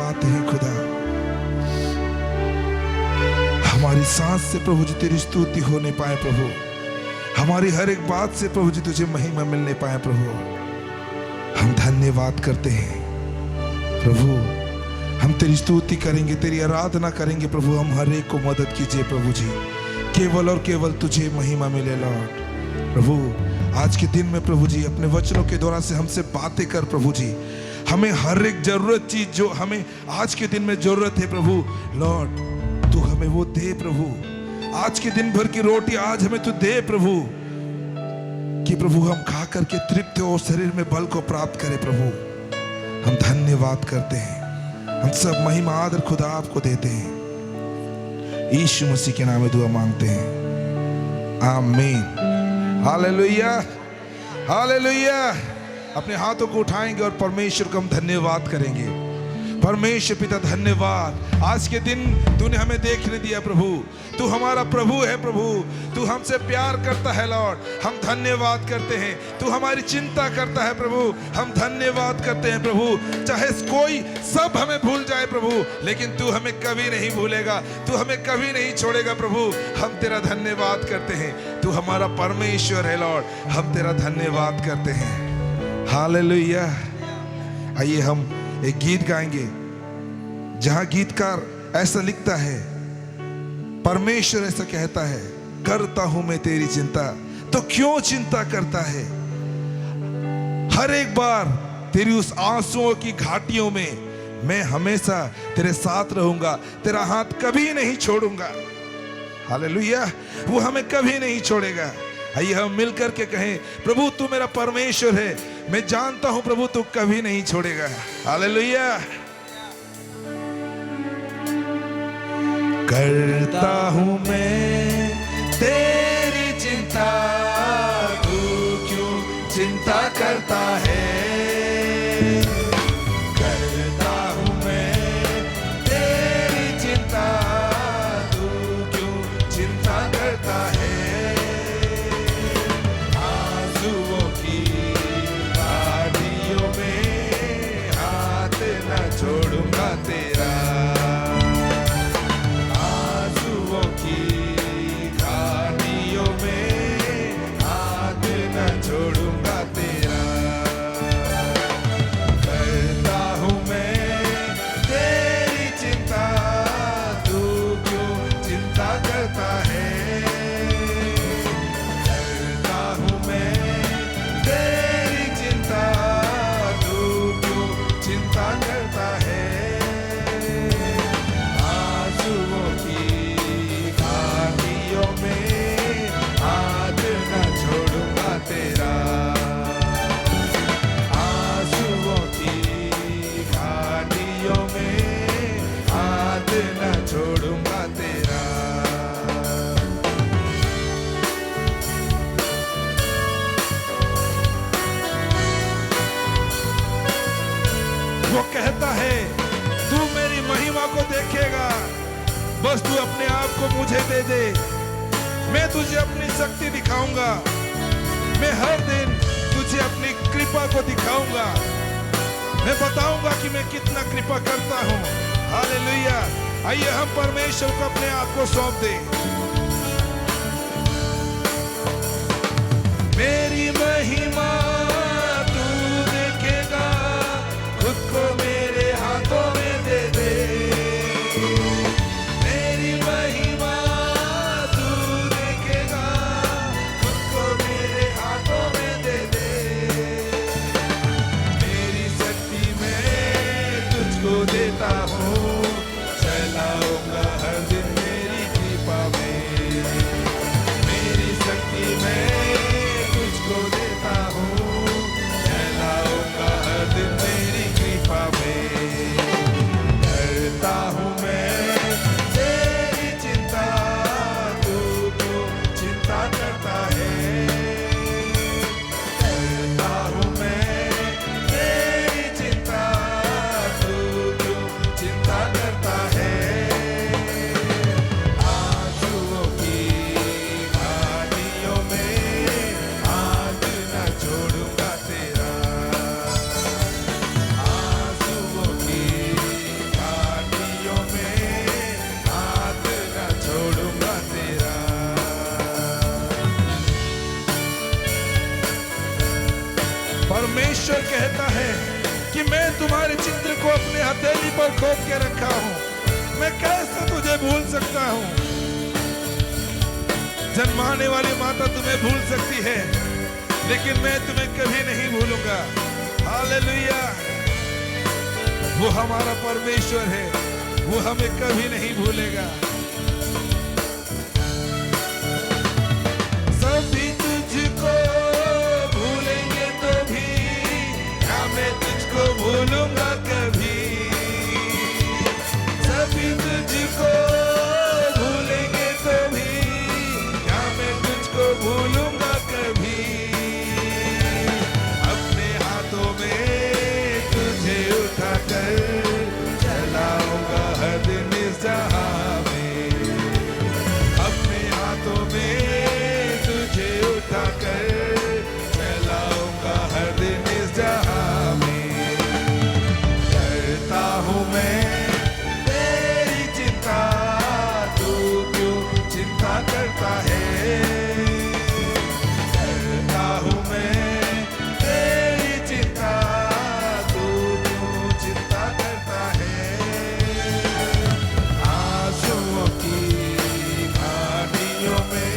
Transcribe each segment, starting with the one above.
धन्यवाद है खुदा। हमारी सांस से प्रभु जी तेरी स्तुति हो नहीं पाए प्रभु, हमारी हर एक बात से प्रभु जी तुझे महिमा मिल नहीं पाए प्रभु। हम धन्यवाद करते हैं प्रभु, हम तेरी स्तुति करेंगे, तेरी आराधना करेंगे प्रभु। हम हर एक को मदद कीजिए प्रभु जी, केवल और केवल तुझे महिमा मिले लॉर्ड। प्रभु आज के दिन में प्रभु जी अपने वचनों के द्वारा से हमसे बातें कर प्रभु जी। हमें हर एक जरूरत चीज जो हमें आज के दिन में जरूरत है प्रभु लॉर्ड, तू हमें वो दे प्रभु। आज के दिन भर की रोटी आज हमें तू दे प्रभु, कि प्रभु हम खा करके तृप्त हो और शरीर में बल को प्राप्त करें प्रभु। हम धन्यवाद करते हैं, हम सब महिमा आदर खुदा आपको देते हैं। यीशु मसीह के नाम में दुआ मांगते हैं, आमीन। Hallelujah hallelujah. अपने हाथों को उठाएंगे और परमेश्वर को हम धन्यवाद करेंगे। परमेश्वर पिता धन्यवाद, आज के दिन तूने हमें देखने दिया प्रभु। तू हमारा प्रभु है प्रभु, तू हमसे प्यार करता है लॉर्ड, हम धन्यवाद करते हैं। तू हमारी चिंता करता है प्रभु, हम धन्यवाद करते हैं प्रभु। चाहे कोई सब हमें भूल जाए प्रभु, लेकिन तू हमें कभी नहीं भूलेगा, तू हमें कभी नहीं छोड़ेगा प्रभु। हम तेरा धन्यवाद करते हैं, तू हमारा परमेश्वर है लॉर्ड, हम तेरा धन्यवाद करते हैं। हालेलुया। आइए हम एक गीत गाएंगे जहां गीतकार ऐसा लिखता है, परमेश्वर ऐसा कहता है, करता हूं मैं तेरी चिंता तो क्यों चिंता करता है। हर एक बार तेरी उस आंसुओं की घाटियों में मैं हमेशा तेरे साथ रहूंगा, तेरा हाथ कभी नहीं छोड़ूंगा। हालेलुया, वो हमें कभी नहीं छोड़ेगा। आइए हम मिलकर के कहें, प्रभु तू मेरा परमेश्वर है, मैं जानता हूं प्रभु तू कभी नहीं छोड़ेगा। हालेलुया। करता हूं मैं तेरी चिंता, तू क्यों चिंता करता है। करता हूं मैं तेरी चिंता, तू क्यों चिंता करता है। आंसुओं की घाटियों में हाथ न छोड़ूंगा तेरा। छोड़ूंगा तेरा। करता हूं मैं तेरी चिंता, तू क्यों चिंता करता है। करता हूं मैं तेरी चिंता, तू क्यों चिंता करता है। आंसुओं की घाटियों में हाथ न छोड़ूंगा तेरा। आंसुओं की घाटियों में हाथ न छोड़ूंगा तेरा। वो कहता है तू मेरी महिमा को देखेगा, बस तू अपने आप को मुझे दे दे, मैं तुझे अपनी शक्ति दिखाऊंगा। मैं हर दिन तुझे अपनी कृपा को दिखाऊंगा, मैं बताऊंगा कि मैं कितना कृपा करता हूं। हालेलुया। आइए हम परमेश्वर को अपने आप को सौंप दें। मेरी महिमा तू देखेगा, खुद को मेरे हाथों में दे दे। मेरी महिमा तू देखेगा, खुद को मेरे हाथों में दे दे। मेरी शक्ति मैं तुझको देता हूँ, चलाऊंगा हर दिन मेरी कृपा में। परमेश्वर कहता है कि मैं तुम्हारे चित्र को अपने हथेली पर खोप के रखा हूं, मैं कैसे तुझे भूल सकता हूं। जन्माने वाली माता तुम्हें भूल सकती है, लेकिन मैं तुम्हें कभी नहीं भूलूंगा। हालेलुया। वो हमारा परमेश्वर है, वो हमें कभी नहीं भूलेगा। सभी तुझको भूलेंगे तो भी क्या मैं तुझको भूलूंगा कभी। सभी तुझको भूलेंगे तो भी क्या मैं तुझको भूलूंगा कभी। अपने हाथों में तुझे उठाकर चलाऊंगा हर दिन इस जहां में। अपने हाथों में तुझे उठाकर चलाऊंगा हर दिन इस जहां में। करता हूं मैं तेरी चिंता, तू क्यों चिंता करता है। करता हूं मैं तेरी चिंता, तू क्यों चिंता करता है। आंसुओं की घाटियों में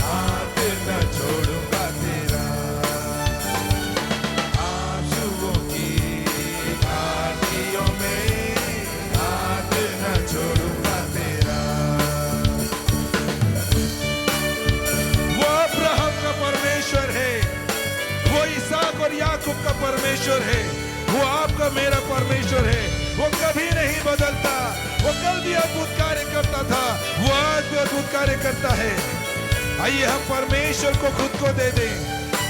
हाथ न छोड़ूंगा तेरा। आंसुओं की घाटियों में हाथ न छोड़ूंगा तेरा। वो अब्राहम का परमेश्वर है, वो इसहाक और याकूब का परमेश्वर है, वो आपका मेरा परमेश्वर है। वो कभी नहीं बदलता, वो कल भी अद्भुत कार्य करता था, वो आज भी अद्भुत कार्य करता है। आइए हम परमेश्वर को खुद को दे दें।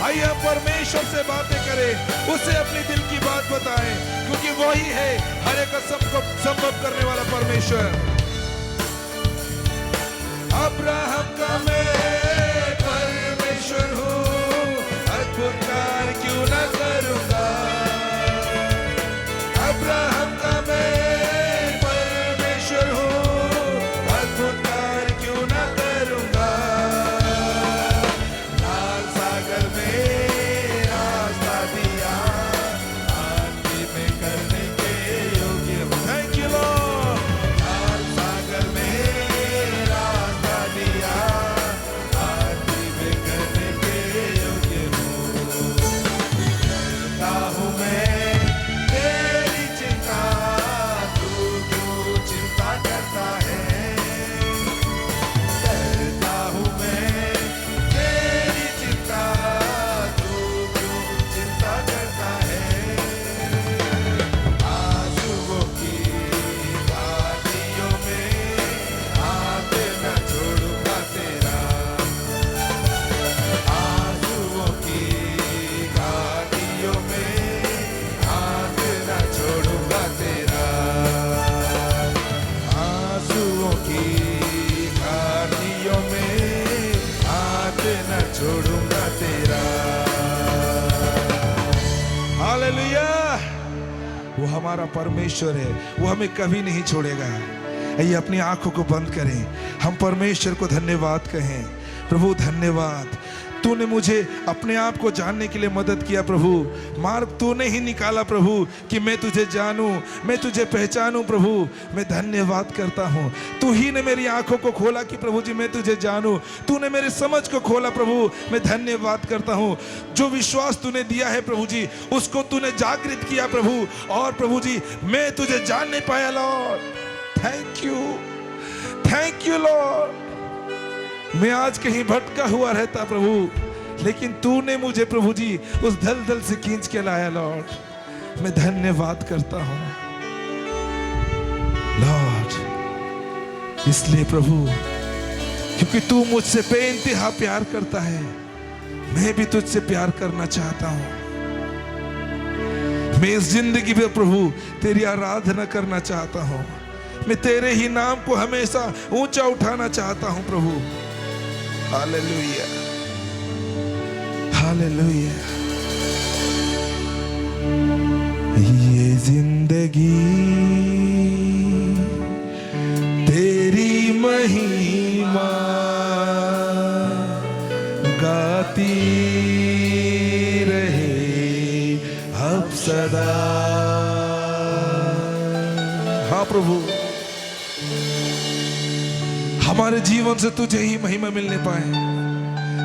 आइए हम परमेश्वर से बातें करें, उसे अपनी दिल की बात बताएं, क्योंकि वही है हर एक सबको संभव करने वाला परमेश्वर। अब्राहम का मैं परमेश्वर हूँ, अद्भुत कार्य क्यों न करूँगा। अब्राहम का मैं परमेश्वर हूँ, अद्भुत कार्य क्यों न करूँगा। लाल सागर में रास्ता दिया, आंधी में करने के योग्य हूँ। Thank you lord. लाल सागर में रास्ता दिया, आंधी में करने के योग्य हूँ। करता हूँ मैं तेरी चिंता, तू क्यों चिंता करता है। करता हूँ मैं तेरी चिंता, तू क्यों चिंता करता है। आंसुओं की घाटियों में हाथ न छोड़ूंगा तेरा। आंसुओं की घाटियों में हाथ न छोड़ूंगा तेरा। आंसुओं की घाटियों में हाथ न छोड़ूंगा तेरा। हालेलुया। वो हमारा परमेश्वर है, वो हमें कभी नहीं छोड़ेगा। आइए अपनी आंखों को बंद करें, हम परमेश्वर को धन्यवाद कहें। प्रभु धन्यवाद, तूने मुझे अपने आप को जानने के लिए मदद किया प्रभु। मार्ग तूने ही निकाला प्रभु कि मैं तुझे जानूं, मैं तुझे पहचानूं प्रभु। मैं धन्यवाद करता हूं, तू ही ने मेरी आंखों को खोला कि प्रभु जी मैं तुझे जानूं। तूने मेरी समझ को खोला प्रभु, मैं धन्यवाद करता हूं। जो विश्वास तूने दिया है प्रभु जी, उसको तूने जागृत किया प्रभु। और प्रभु जी मैं तुझे जान नहीं पाया लॉर्ड। Thank you Lord. मैं आज कहीं भटका हुआ रहता प्रभु, लेकिन तूने मुझे प्रभु जी उस दलदल से खींच के लाया लॉर्ड। मैं धन्यवाद करता हूं लॉर्ड, इसलिए प्रभु क्योंकि तू मुझसे बेइंतहा प्यार करता है, मैं भी तुझसे प्यार करना चाहता हूं। मैं इस जिंदगी में प्रभु तेरी आराधना करना चाहता हूं। मैं तेरे ही नाम को हमेशा ऊंचा उठाना चाहता हूं प्रभु। Hallelujah, hallelujah. ये जिंदगी तेरी महिमा गाती रहे, सदा। हाँ प्रभु, हमारे जीवन से तुझे ही महिमा मिलने पाए।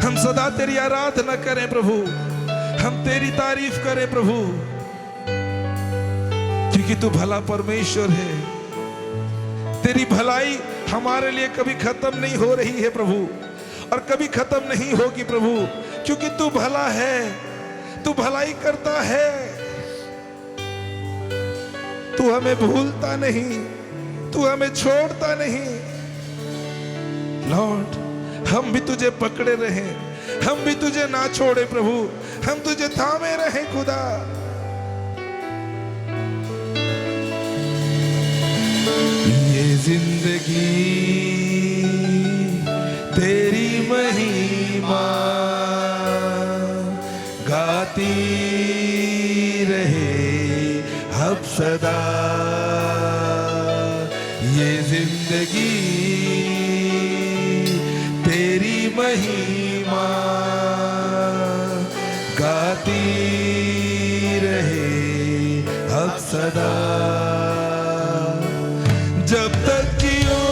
हम सदा तेरी आराधना करें प्रभु, हम तेरी तारीफ करें प्रभु, क्योंकि तू भला परमेश्वर है। तेरी भलाई हमारे लिए कभी खत्म नहीं हो रही है प्रभु, और कभी खत्म नहीं होगी प्रभु, क्योंकि तू भला है, तू भलाई करता है। तू हमें भूलता नहीं, तू हमें छोड़ता नहीं। लॉर्ड, हम भी तुझे पकड़े रहे, हम भी तुझे ना छोड़े प्रभु, हम तुझे थामे रहे खुदा। ये जिंदगी तेरी महिमा गाती रहे अब सदा। ये जिंदगी तेरी महिमा गाती रहे अब सदा। जब तक जियो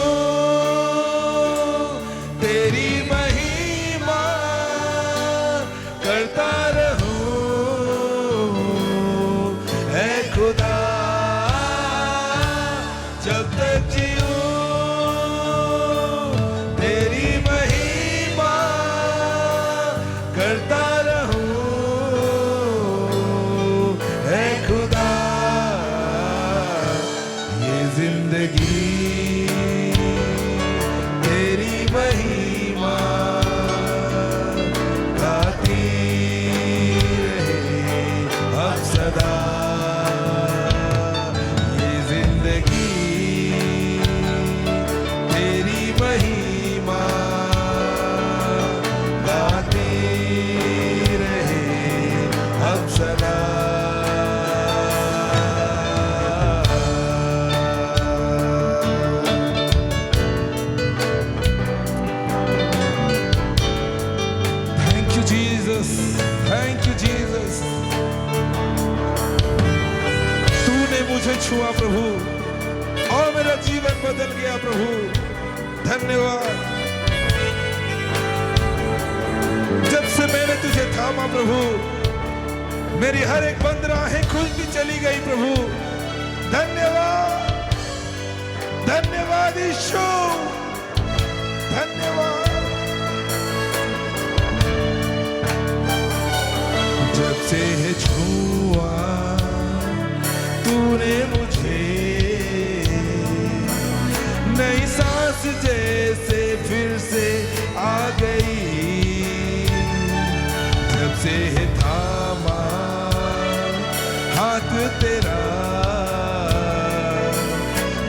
तेरी महिमा करता रहूं ऐ खुदा। जब तक जियो तेरी महिमा करता रहूं ऐ खुदा। ये जिंदगी तेरी महिमा गाती रहे अब सदा। ये जिंदगी तेरी महिमा गाती रहे अब सदा। Thank you Jesus. तूने मुझे छुआ प्रभु, और मेरा जीवन बदल गया प्रभु। धन्यवाद। जब से मैंने तुझे थामा प्रभु, मेरी हर एक बंद राहें खुलती चली गई प्रभु। धन्यवाद, धन्यवाद यीशु, धन्यवाद। जब से है छुआ तूने मुझे, नई सांस जैसे फिर से आ गई। जब से है थामा हाथ तेरा,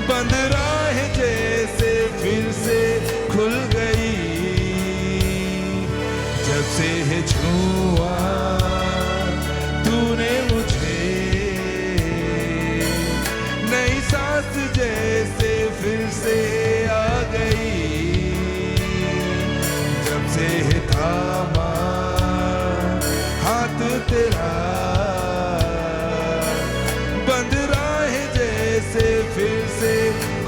बंद राह जैसे फिर से खुल गई। जब से है छुआ तूने मुझे, नई सांस जैसे फिर से आ गई। जब से है थामा हाथ तेरा, बंद राह जैसे फिर से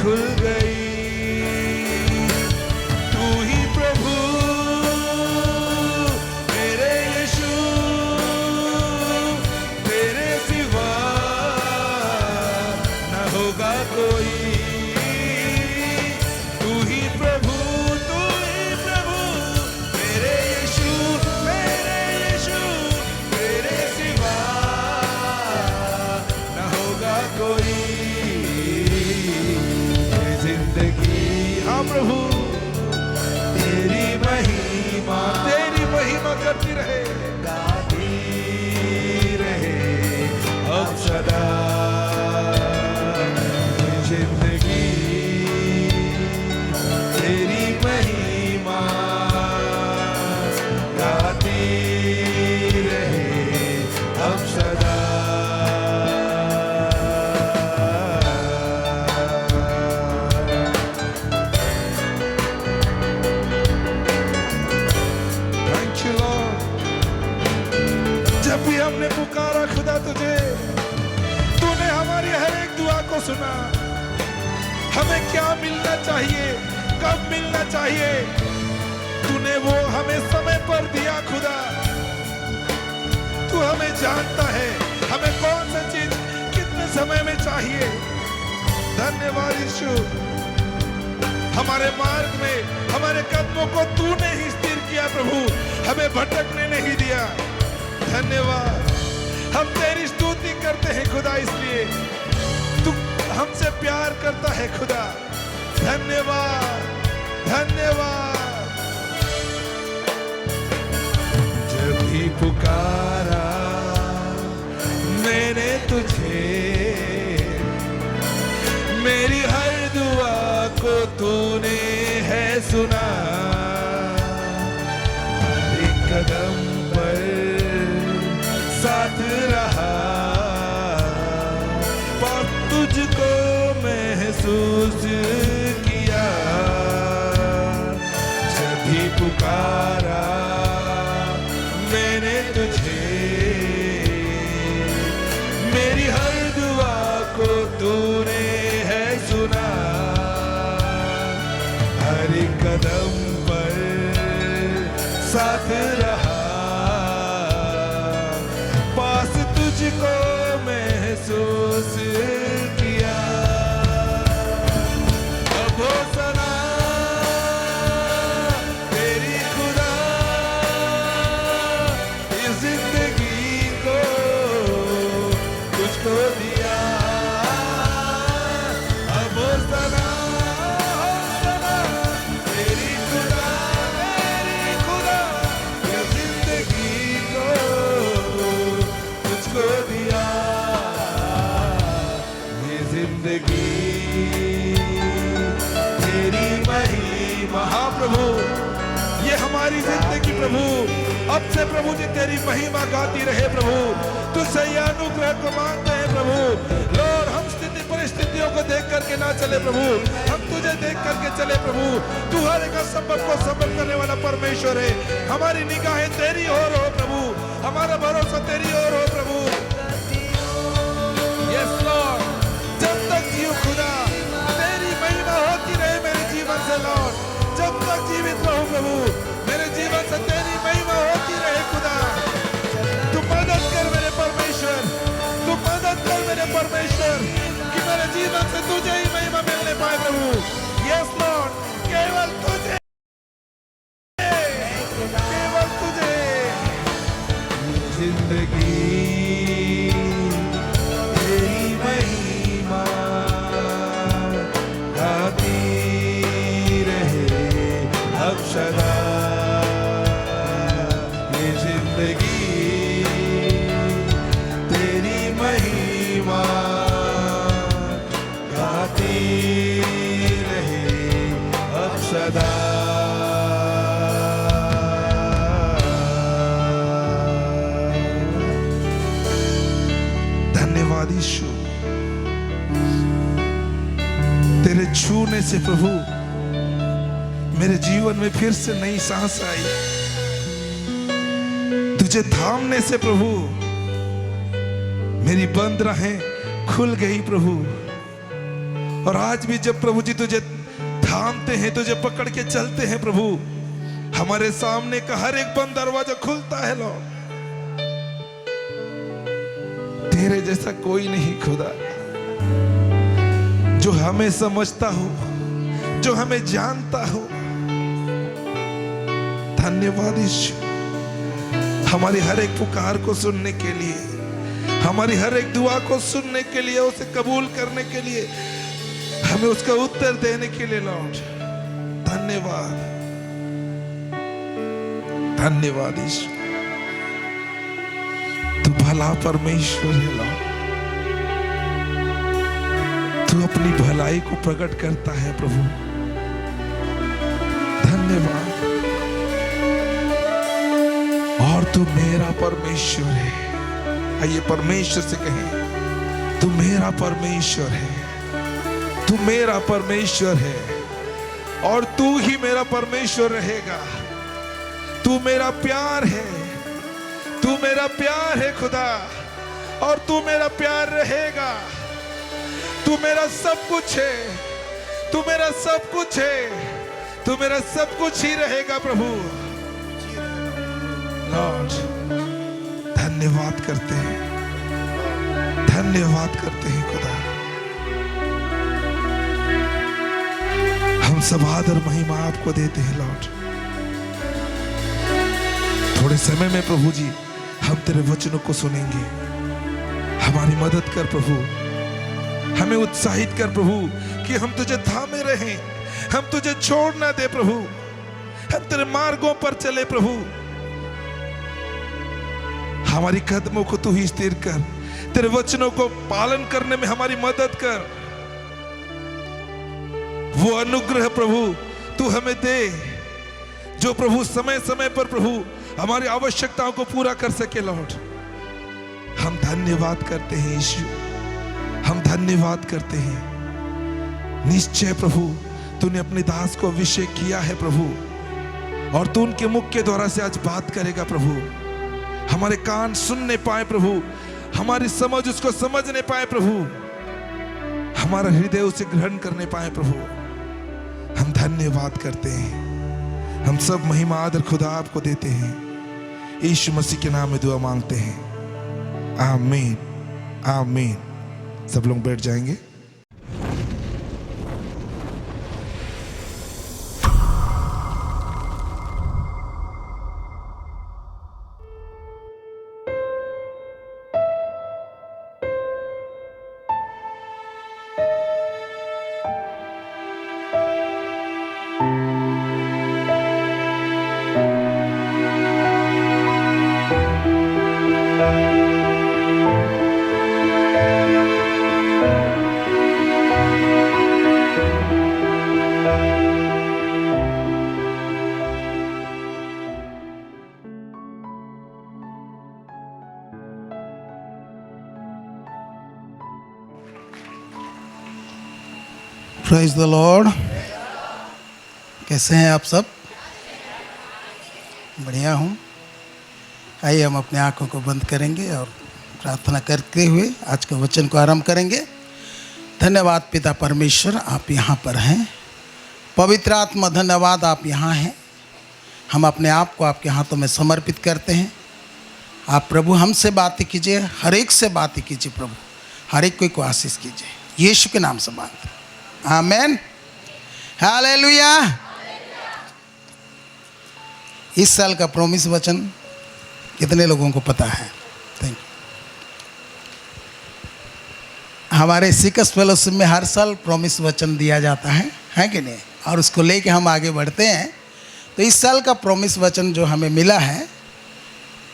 खुल गई। तू ही प्रभु मेरे यीशु, तेरे सिवा न होगा कोई। तू ही प्रभु, तू ही प्रभु मेरे यीशु, तेरे सिवा न होगा कोई। ये जिंदगी हाँ प्रभु तेरी महिमा करती रहे, गाती रहे अब सदा। जिंदगी तेरी महिमा गाती रहे अब सदा। जब भी हमने पुकारा खुदा तुझे, हमारी हर एक दुआ को सुना। हमें क्या मिलना चाहिए, कब मिलना चाहिए, तूने वो हमें समय पर दिया खुदा। तू हमें जानता है हमें कौन सा चीज कितने समय में चाहिए। धन्यवाद यीशु, हमारे मार्ग में हमारे कदमों को तूने ही स्थिर किया प्रभु, हमें भटकने नहीं दिया। धन्यवाद, हम तेरी स्तुति करते हैं खुदा, इसलिए तू हमसे प्यार करता है खुदा। धन्यवाद धन्यवाद। जब भी पुकारा मैंने तुझे, मेरी हर दुआ को तूने है सुना। हर एक कदम पर साथ रहा, पर तुझको महसूस किया। जब भी पुकारा मैंने तुझे, मेरी हर दुआ को तूने है सुना। हर एक कदम पर साथ रहा, पास तुझको महसूस किया। अब हो सना तेरी खुदा, इस जिंदगी को तुझको दिया। अब हो सना तेरी खुदा, इस जिंदगी को तुझको दिया। ये जिंदगी तेरी महिमा। हाँ प्रभु, ये हमारी जिंदगी प्रभु, अब से प्रभु जी तेरी महिमा गाती रहे प्रभु। तुझसे ये अनुग्रह को मांगते हैं प्रभु। लॉर्ड, हम स्थिति परिस्थितियों को देख करके ना चले प्रभु, हम तुझे देख करके चले प्रभु। तू हर एक असंभव को संभव करने वाला परमेश्वर है। हमारी निगाहें तेरी ओर हो प्रभु, हमारा भरोसा तेरी ओर हो प्रभु। यस लॉर्ड, जब तक जीव खुदा तेरी महिमा होती रहे मेरे जीवन से लॉर्ड। जब तक जीवित रहूं प्रभु, मेरे जीवन से तेरी महिमा होती रहे खुदा। तू मदद कर मेरे परमेश्वर, तू मदद कर मेरे परमेश्वर, कि मेरे जीवन से तुझे ही महिमा मिलने पाए प्रभु। यस लॉर्ड, केवल तुझे, केवल तुझे। जिंदगी तेरी महिमा गाती रहे अब सदा। ये जिंदगी तेरी महिमा गाती रहे अब सदा। धन्यवाद यीशु, तेरे छूने से प्रभु मेरे जीवन में फिर से नई सांस आई। तुझे थामने से प्रभु मेरी बंद राहें खुल गई प्रभु। और आज भी जब प्रभु जी तुझे थामते हैं, तुझे पकड़ के चलते हैं प्रभु, हमारे सामने का हर एक बंद दरवाजा खुलता है लॉर्ड। तेरे जैसा कोई नहीं खुदा, जो हमें समझता हो, जो हमें जानता हो। धन्यवाद यीशु, हमारी हर एक पुकार को सुनने के लिए, हमारी हर एक दुआ को सुनने के लिए, उसे कबूल करने के लिए, हमें उसका उत्तर देने के लिए लॉर्ड। धन्यवाद धन्यवाद यीशु, तू भला परमेश्वर है लॉर्ड। तू अपनी भलाई को प्रकट करता है प्रभु। धन्यवाद। और तू मेरा परमेश्वर है। आइए परमेश्वर से कहें, तू मेरा परमेश्वर है, तू मेरा परमेश्वर है और तू ही मेरा परमेश्वर रहेगा। तू मेरा प्यार है, तू मेरा प्यार है खुदा, और तू मेरा प्यार रहेगा। तू मेरा सब कुछ है, तू मेरा सब कुछ है, तू मेरा सब कुछ ही रहेगा प्रभु। लॉर्ड धन्यवाद करते हैं, धन्यवाद करते हैं खुदा। हम सब आदर महिमा आपको देते हैं लॉर्ड। थोड़े समय में प्रभु जी हम तेरे वचनों को सुनेंगे। हमारी मदद कर प्रभु, हमें उत्साहित कर प्रभु कि हम तुझे थामे रहें, हम तुझे छोड़ ना दे प्रभु, हम तेरे मार्गों पर चले प्रभु। हमारी कदमों को तू ही स्थिर कर, तेरे वचनों को पालन करने में हमारी मदद कर। वो अनुग्रह प्रभु तू हमें दे जो प्रभु समय समय पर प्रभु हमारी आवश्यकताओं को पूरा कर सके लॉर्ड। हम धन्यवाद करते हैं यीशु, हम धन्यवाद करते हैं। निश्चय प्रभु तूने अपने दास को अभिषेक किया है प्रभु, और तू उनके मुख के द्वारा से आज बात करेगा प्रभु। हमारे कान सुनने पाए प्रभु, हमारी समझ उसको समझने पाए प्रभु, हमारा हृदय उसे ग्रहण करने पाए प्रभु। हम धन्यवाद करते हैं। हम सब महिमा आदर खुदा आपको देते हैं। यीशु मसीह के नाम में दुआ मांगते हैं, आमीन आमीन। सब लोग बैठ जाएंगे। Praise the Lord. कैसे हैं आप सब? बढ़िया हूँ। आइए हम अपने आँखों को बंद करेंगे और प्रार्थना करते हुए आज के वचन को आरंभ करेंगे। धन्यवाद पिता परमेश्वर, आप यहाँ पर हैं। पवित्र आत्मा धन्यवाद, आप यहाँ हैं। हम अपने आप को आपके हाथों में समर्पित करते हैं। आप प्रभु हमसे बातें कीजिए, हर एक से बातें कीजिए प्रभु, हर एक को आशीष कीजिए। यीशु के नाम से मांगते हैं, आमेन, हालेलुया। इस साल का प्रॉमिस वचन कितने लोगों को पता है? Thank you. हमारे सीकस फेलोशिप में हर साल प्रॉमिस वचन दिया जाता है कि नहीं? और उसको लेके हम आगे बढ़ते हैं। तो इस साल का प्रॉमिस वचन जो हमें मिला है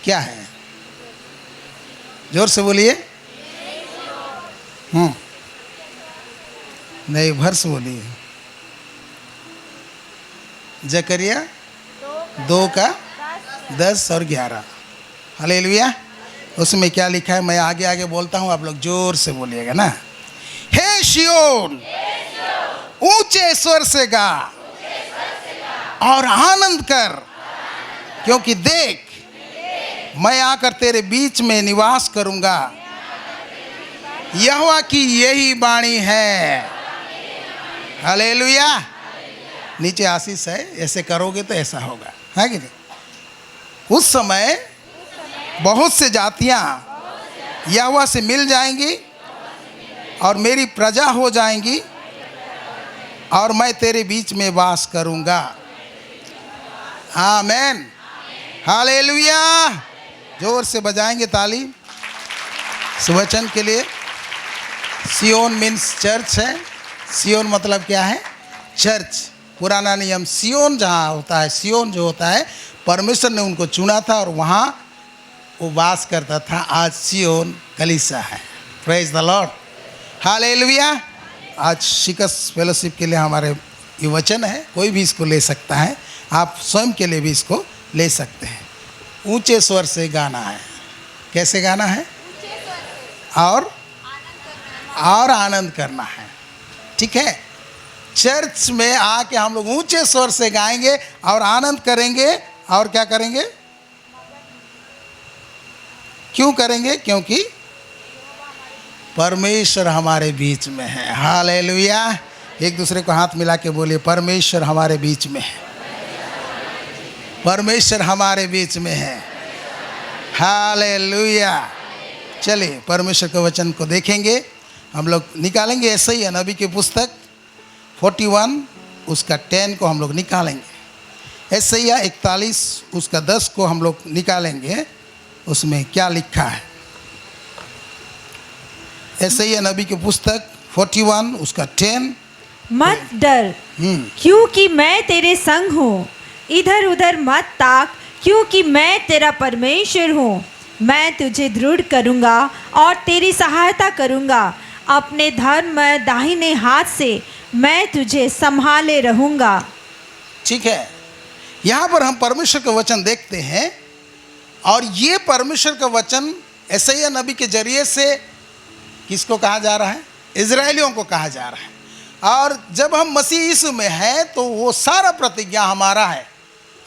क्या है? जोर से बोलिए। नए वर्ष बोलिए। जकरिया 2:10 और 11। हालेलुया। उसमें क्या लिखा है? मैं आगे आगे बोलता हूँ, आप लोग जोर से बोलिएगा ना। हे शियोन, ऊंचे स्वर से गा और आनंद कर, क्योंकि देख मैं आकर तेरे बीच में निवास करूंगा। यहोवा की यही वाणी है। हालेलुया। नीचे आशीष है, ऐसे करोगे तो ऐसा होगा, है कि नहीं? उस समय बहुत से जातियां यहोवा से मिल जाएंगी और मेरी प्रजा हो जाएंगी, और मैं तेरे बीच में वास करूंगा। आमेन, हालेलुया। जोर से बजाएंगे ताली इस वचन के लिए। सियोन मीन्स चर्च है। सियोन मतलब क्या है? चर्च। पुराना नियम सियोन जहाँ होता है, सियोन जो होता है परमेश्वर ने उनको चुना था और वहाँ वो वास करता था। आज सियोन कलीसिया है। Praise the Lord, hallelujah. आज शिकस फेलोशिप के लिए हमारे ये वचन है, कोई भी इसको ले सकता है, आप स्वयं के लिए भी इसको ले सकते हैं। ऊंचे स्वर से गाना है। कैसे गाना है? और आनंद करना है। ठीक है? चर्च में आके हम लोग ऊंचे स्वर से गाएंगे और आनंद करेंगे। और क्या करेंगे? क्यों करेंगे? क्योंकि परमेश्वर हमारे बीच में है। हालेलुया। एक दूसरे को हाथ मिला के बोलिए, परमेश्वर हमारे बीच में है, परमेश्वर हमारे बीच में है। हालेलुया। चलिए परमेश्वर के वचन को देखेंगे, हम लोग निकालेंगे यशायाह नबी की पुस्तक 41 उसका 10 को हम लोग निकालेंगे। यशायाह 41 उसका 10 को हम लोग निकालेंगे, उसमें क्या लिखा है। यशायाह नबी की पुस्तक 41 उसका 10। मत डर क्योंकि मैं तेरे संग हूँ, इधर उधर मत ताक क्योंकि मैं तेरा परमेश्वर हूँ। मैं तुझे दृढ़ करूँगा और तेरी सहायता करूँगा, अपने धर्म दाहिने हाथ से मैं तुझे संभाले रहूँगा। ठीक है, यहाँ पर हम परमेश्वर का वचन देखते हैं और ये परमेश्वर का वचन यशायाह नबी के जरिए से किसको कहा जा रहा है? इजरायलियों को कहा जा रहा है। और जब हम मसीह यीशु में हैं तो वो सारा प्रतिज्ञा हमारा है।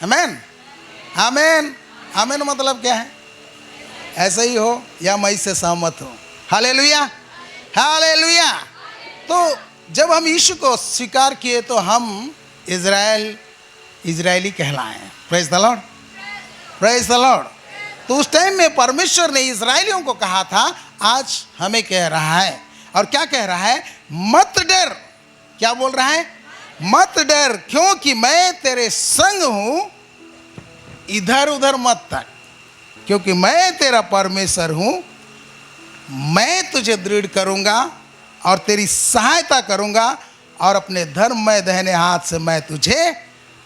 आमीन, आमीन, आमीन। मतलब क्या है? ऐसा ही हो या मैं इससे सहमत हूँ। Hallelujah, hallelujah. तो जब हम यीशु को स्वीकार किए तो हम इजरायली कहलाए। Praise the Lord, praise the Lord. तो उस टाइम में परमेश्वर ने इजरायलियों को कहा था, आज हमें कह रहा है। और क्या कह रहा है? मत डर। क्या बोल रहा है? मत डर क्योंकि मैं तेरे संग हूँ, इधर उधर मत तक क्योंकि मैं तेरा परमेश्वर हूँ। मैं तुझे दृढ़ करूँगा और तेरी सहायता करूँगा और अपने धर्ममय दाहिने हाथ से मैं तुझे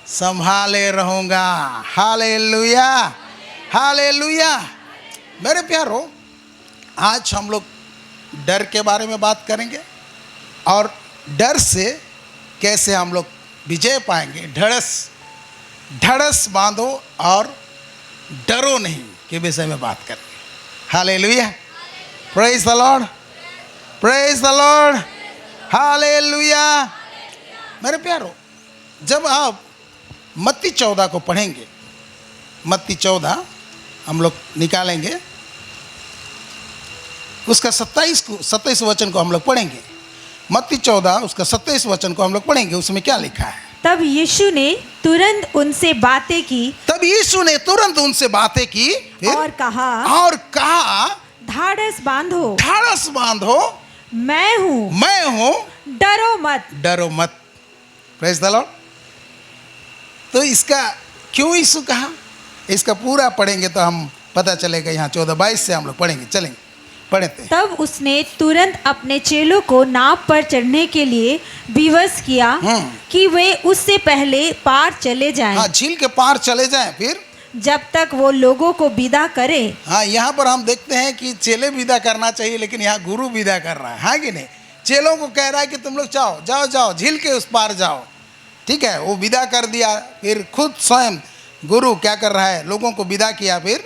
संभाले रहूँगा। Hallelujah, hallelujah. मेरे प्यारो, आज हम लोग डर के बारे में बात करेंगे और डर से कैसे हम लोग विजय पाएंगे। ढड़स बांधो और डरो नहीं के विषय में बात करेंगे। Hallelujah, praise the Lord, praise the Lord, hallelujah. मेरे प्यारो, जब आप मत्ती 14 को पढ़ेंगे, मत्ती 14 हम लोग निकालेंगे, उसका 27 वचन को हम लोग पढ़ेंगे। मत्ती 14 उसका 27 वचन को हम लोग पढ़ेंगे। उसमें क्या लिखा है? तब यीशु ने तुरंत उनसे बातें की, तब यीशु ने तुरंत उनसे बातें की और कहा ढाढ़स बांधो, ढाढ़स बांधो, मैं हूँ, डरो मत, डरो मत। Praise the Lord. तो इसका क्यों यीशु कहा, इसका पूरा पढ़ेंगे तो हम पता चलेगा। यहाँ 14-22 से हम लोग पढ़ेंगे, चलेंगे, पढ़ते हैं। तब उसने तुरंत अपने चेलों को नाव पर चढ़ने के लिए विवश किया कि वे उससे पहले पार चले जाएं। हाँ, झील के पार चले जाएं। फिर जब तक वो लोगों को विदा करे। हाँ, यहाँ पर हम देखते हैं कि चेले विदा करना चाहिए, लेकिन यहाँ गुरु विदा कर रहा है कि नहीं? चेलों को कह रहा है कि तुम लोग जाओ जाओ जाओ, झील के उस पार जाओ। ठीक है, वो विदा कर दिया। फिर खुद स्वयं गुरु क्या कर रहा है? लोगों को विदा किया। फिर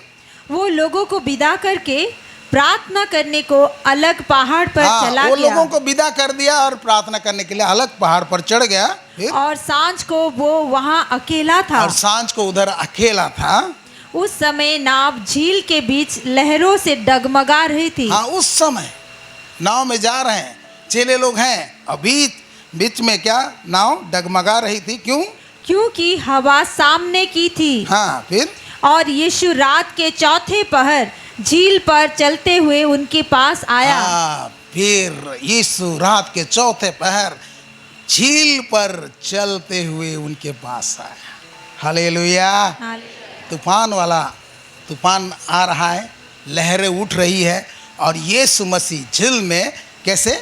वो लोगों को विदा करके प्रार्थना करने को अलग पहाड़ पर चला वो गया। लोगों को विदा कर दिया और प्रार्थना करने के लिए अलग पहाड़ पर चढ़ गया। फिर और सांझ को वो वहाँ अकेला था। और सांझ को उधर अकेला था। उस समय नाव झील के बीच लहरों से डगमगा रही थी। हाँ, उस समय नाव में जा रहे हैं, चेले लोग हैं, अभी बीच में क्या नाव डगमगा रही थी। क्यों? क्योंकि हवा सामने की थी। हाँ, फिर और यीशु रात के चौथे पहर झील पर चलते हुए उनके पास आया। फिर यीशु रात के चौथे पहर झील पर चलते हुए उनके पास आया। हालेलुया। तूफान आ रहा है, लहरें उठ रही है और यीशु मसीह झील में कैसे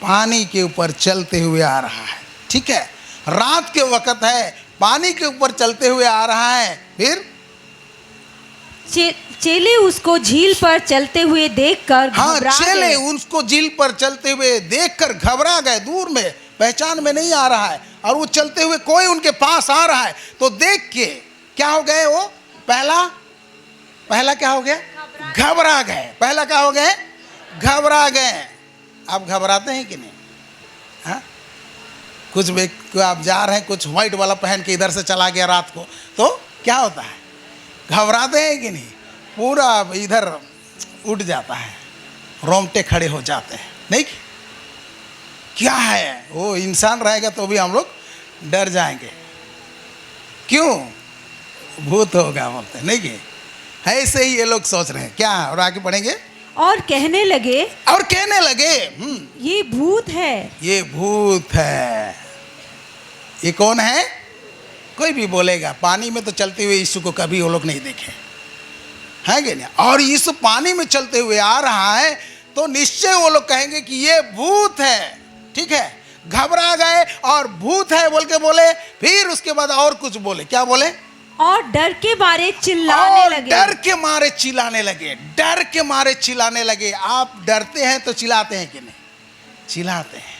पानी के ऊपर चलते हुए आ रहा है। ठीक है, रात के वक्त है, पानी के ऊपर चलते हुए आ रहा है। फिर चेले उसको झील पर चलते हुए देखकर चेले उसको झील पर चलते हुए देखकर घबरा गए। दूर में पहचान में नहीं आ रहा है और वो चलते हुए कोई उनके पास आ रहा है तो देख के क्या हो गए? वो पहला क्या हो गया? घबरा गए। पहला क्या हो गए? घबरा गए। आप घबराते हैं कि नहीं? हाँ, कुछ व्यक्ति आप जा रहे हैं, कुछ व्हाइट वाला पहन के इधर से चला गया रात को, तो क्या होता है? घबराते हैं कि नहीं? पूरा इधर उठ जाता है, रोंगटे खड़े हो जाते हैं। नहीं, क्या है वो इंसान रहेगा तो भी हम लोग डर जाएंगे। क्यों? भूत होगा बोलते हैं, नहीं कि ऐसे ही ये लोग सोच रहे हैं। क्या? और आगे पढ़ेंगे। और कहने लगे ये भूत है। ये भूत है। ये कौन है? कोई भी बोलेगा। पानी में तो चलते हुए यीशु को कभी वो लोग नहीं देखे, है कि नहीं? और यीशु पानी में चलते हुए आ रहा है तो निश्चय वो लोग कहेंगे कि ये भूत है। ठीक है, घबरा गए और भूत है बोल के बोले। फिर उसके बाद और कुछ बोले। क्या बोले? और डर के मारे चिल्लाने लगे। डर के मारे चिल्लाने लगे। डर के मारे चिल्लाने लगे। आप डरते हैं तो चिल्लाते हैं कि नहीं? चिल्लाते हैं।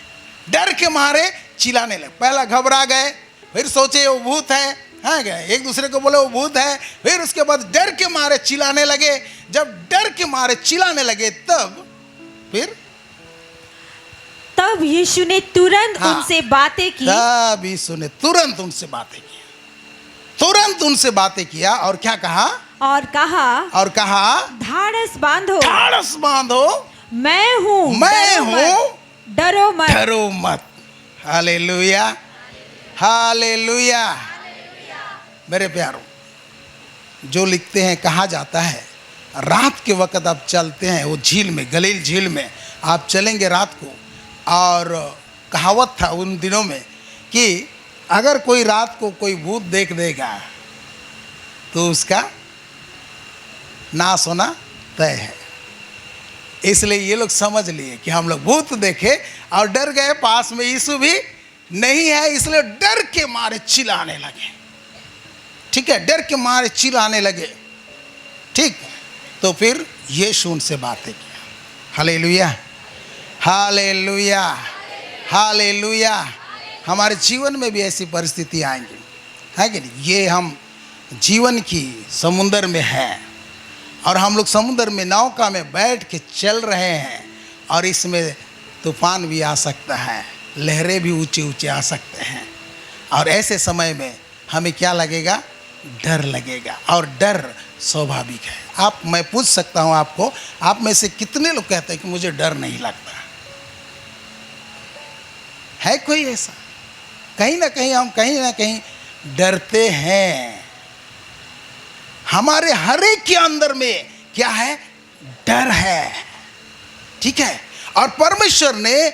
डर के मारे चिल्लाने लगे। पहला घबरा गए, फिर सोचे वो भूत है, हाँ गए एक दूसरे को बोले वो भूत है। फिर उसके बाद डर के मारे चिल्लाने लगे। जब डर के मारे चिल्लाने लगे तब यीशु ने तुरंत उनसे बातें की। तब यीशु ने तुरंत उनसे बातें की। तुरंत उनसे बातें किया और क्या कहा? और कहा ढाढ़स बांधो, मैं हूँ, डरो मत। Hallelujah, hallelujah. मेरे प्यारों, जो लिखते हैं, कहा जाता है रात के वक्त आप चलते हैं वो झील में, गलील झील में आप चलेंगे रात को। और कहावत था उन दिनों में कि अगर कोई रात को कोई भूत देख देगा तो उसका नाश होना तय है। इसलिए ये लोग समझ लिए कि हम लोग भूत देखे और डर गए। पास में यीशु भी नहीं है, इसलिए डर के मारे चिल्लाने लगे। ठीक है, डर के मारे चिल्लाने लगे। ठीक, तो फिर यीशु उनसे बातें किया। Hallelujah, hallelujah, hallelujah. हमारे जीवन में भी ऐसी परिस्थिति आएंगी, है कि नहीं? ये हम जीवन की समुंदर में हैं और हम लोग समुद्र में नौका में बैठ के चल रहे हैं और इसमें तूफान भी आ सकता है, लहरें भी ऊंचे ऊंचे आ सकते हैं। और ऐसे समय में हमें क्या लगेगा? डर लगेगा। और डर स्वाभाविक है। मैं पूछ सकता हूँ आपको, आप में से कितने लोग कहते हैं कि मुझे डर नहीं लगता? है कोई ऐसा? कहीं ना कहीं डरते हैं। हमारे हर एक के अंदर में क्या है? डर है। ठीक है, और परमेश्वर ने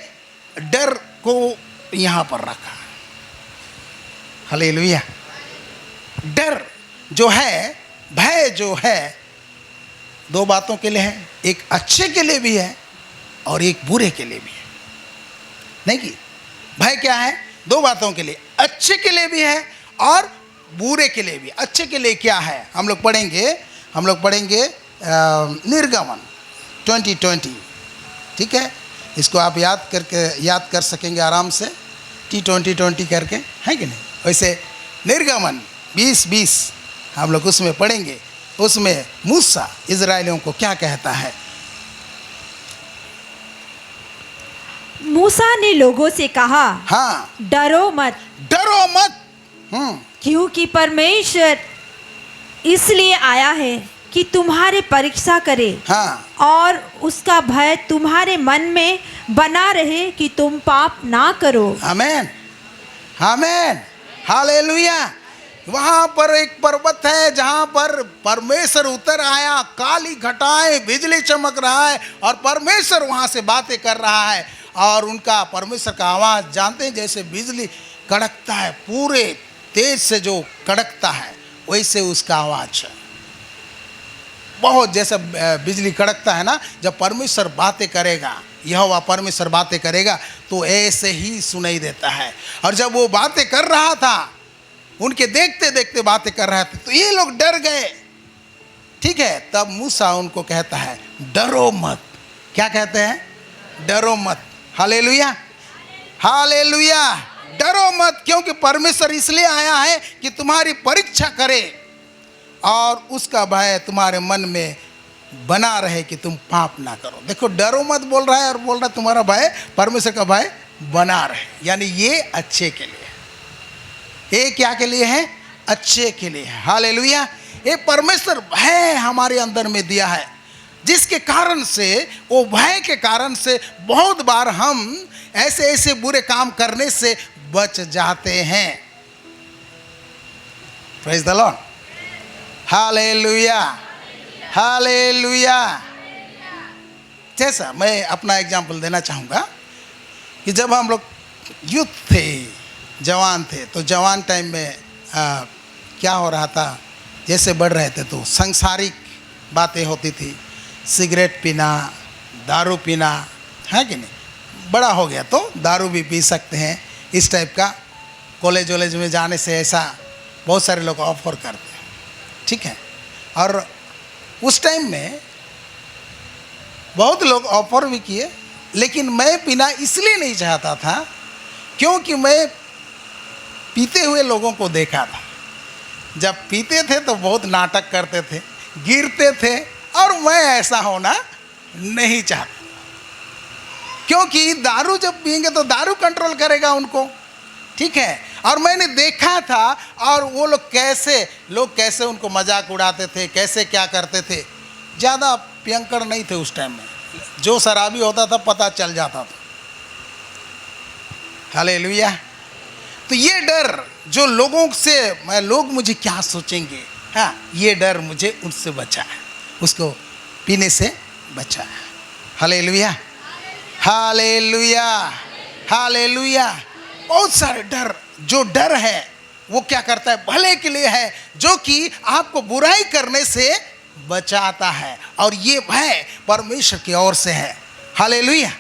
डर को यहां पर रखा। हालेलुया। डर जो है, भय जो है, दो बातों के लिए है। एक अच्छे के लिए भी है और एक बुरे के लिए भी है। नहीं कि भय क्या है? दो बातों के लिए, अच्छे के लिए भी है और बुरे के लिए भी। अच्छे के लिए क्या है? हम लोग पढ़ेंगे निर्गमन 20:20। ठीक है, इसको आप याद कर सकेंगे आराम से, T20 करके, है कि नहीं? वैसे निर्गमन 20:20 हम लोग उसमें पढ़ेंगे। उसमें मूसा इजराइलियों को क्या कहता है? मूसा ने लोगों से कहा, हाँ, डरो मत, क्योंकि परमेश्वर इसलिए आया है कि तुम्हारी परीक्षा करे। हाँ, और उसका भय तुम्हारे मन में बना रहे कि तुम पाप ना करो। आमेन, आमेन, हालेलुया। वहाँ पर एक पर्वत है जहाँ पर परमेश्वर उतर आया, काली घटाएं, बिजली चमक रहा है और परमेश्वर वहाँ से बातें कर रहा है। और उनका परमेश्वर का आवाज़ जानते हैं, जैसे बिजली कड़कता है, पूरे तेज से जो कड़कता है वैसे उसका आवाज़ है। बहुत जैसे बिजली कड़कता है ना, जब परमेश्वर बातें करेगा, यहोवा परमेश्वर बातें करेगा तो ऐसे ही सुनाई देता है। और जब वो बातें कर रहा था, उनके देखते देखते बातें कर रहे थे, तो ये लोग डर गए। ठीक है, तब मूसा उनको कहता है, डरो मत। क्या कहते हैं? डरो मत। Hallelujah, hallelujah. डरो मत, क्योंकि परमेश्वर इसलिए आया है कि तुम्हारी परीक्षा करे और उसका भय तुम्हारे मन में बना रहे कि तुम पाप ना करो। देखो, डरो मत बोल रहा है और बोल रहा है तुम्हारा भय, परमेश्वर का भय बना रहे, यानी ये अच्छे के लिए। ये क्या के लिए है? अच्छे के लिए। हालेलुया। ये परमेश्वर भय हमारे अंदर में दिया है। जिसके कारण से, वो भय के कारण से बहुत बार हम ऐसे ऐसे बुरे काम करने से बच जाते हैं। Praise the Lord, hallelujah, hallelujah. जैसा मैं अपना एग्जाम्पल देना चाहूँगा कि जब हम लोग यूथ थे, जवान थे, तो जवान टाइम में क्या हो रहा था, जैसे बढ़ रहे थे तो सांसारिक बातें होती थी, सिगरेट पीना, दारू पीना, है कि नहीं। बड़ा हो गया तो दारू भी पी सकते हैं, इस टाइप का कॉलेज वॉलेज में जाने से ऐसा बहुत सारे लोग ऑफर करते हैं, ठीक है। और उस टाइम में बहुत लोग ऑफर भी किए, लेकिन मैं पीना इसलिए नहीं चाहता था क्योंकि मैं पीते हुए लोगों को देखा था। जब पीते थे तो बहुत नाटक करते थे, गिरते थे, और मैं ऐसा होना नहीं चाहता, क्योंकि दारू जब पिएंगे तो दारू कंट्रोल करेगा उनको, ठीक है। और मैंने देखा था, और वो लोग कैसे उनको मजाक उड़ाते थे, कैसे क्या करते थे। ज़्यादा भयंकर नहीं थे उस टाइम में, जो शराबी होता था पता चल जाता था। हालेलुया। तो ये डर जो लोगों से, लोग मुझे क्या सोचेंगे, हाँ, ये डर मुझे उनसे बचा है, उसको पीने से बचा है। Hallelujah, hallelujah, hallelujah. बहुत सारे डर, जो डर है वो क्या करता है, भले के लिए है, जो कि आपको बुराई करने से बचाता है। और ये भय परमेश्वर की ओर से है। Hallelujah,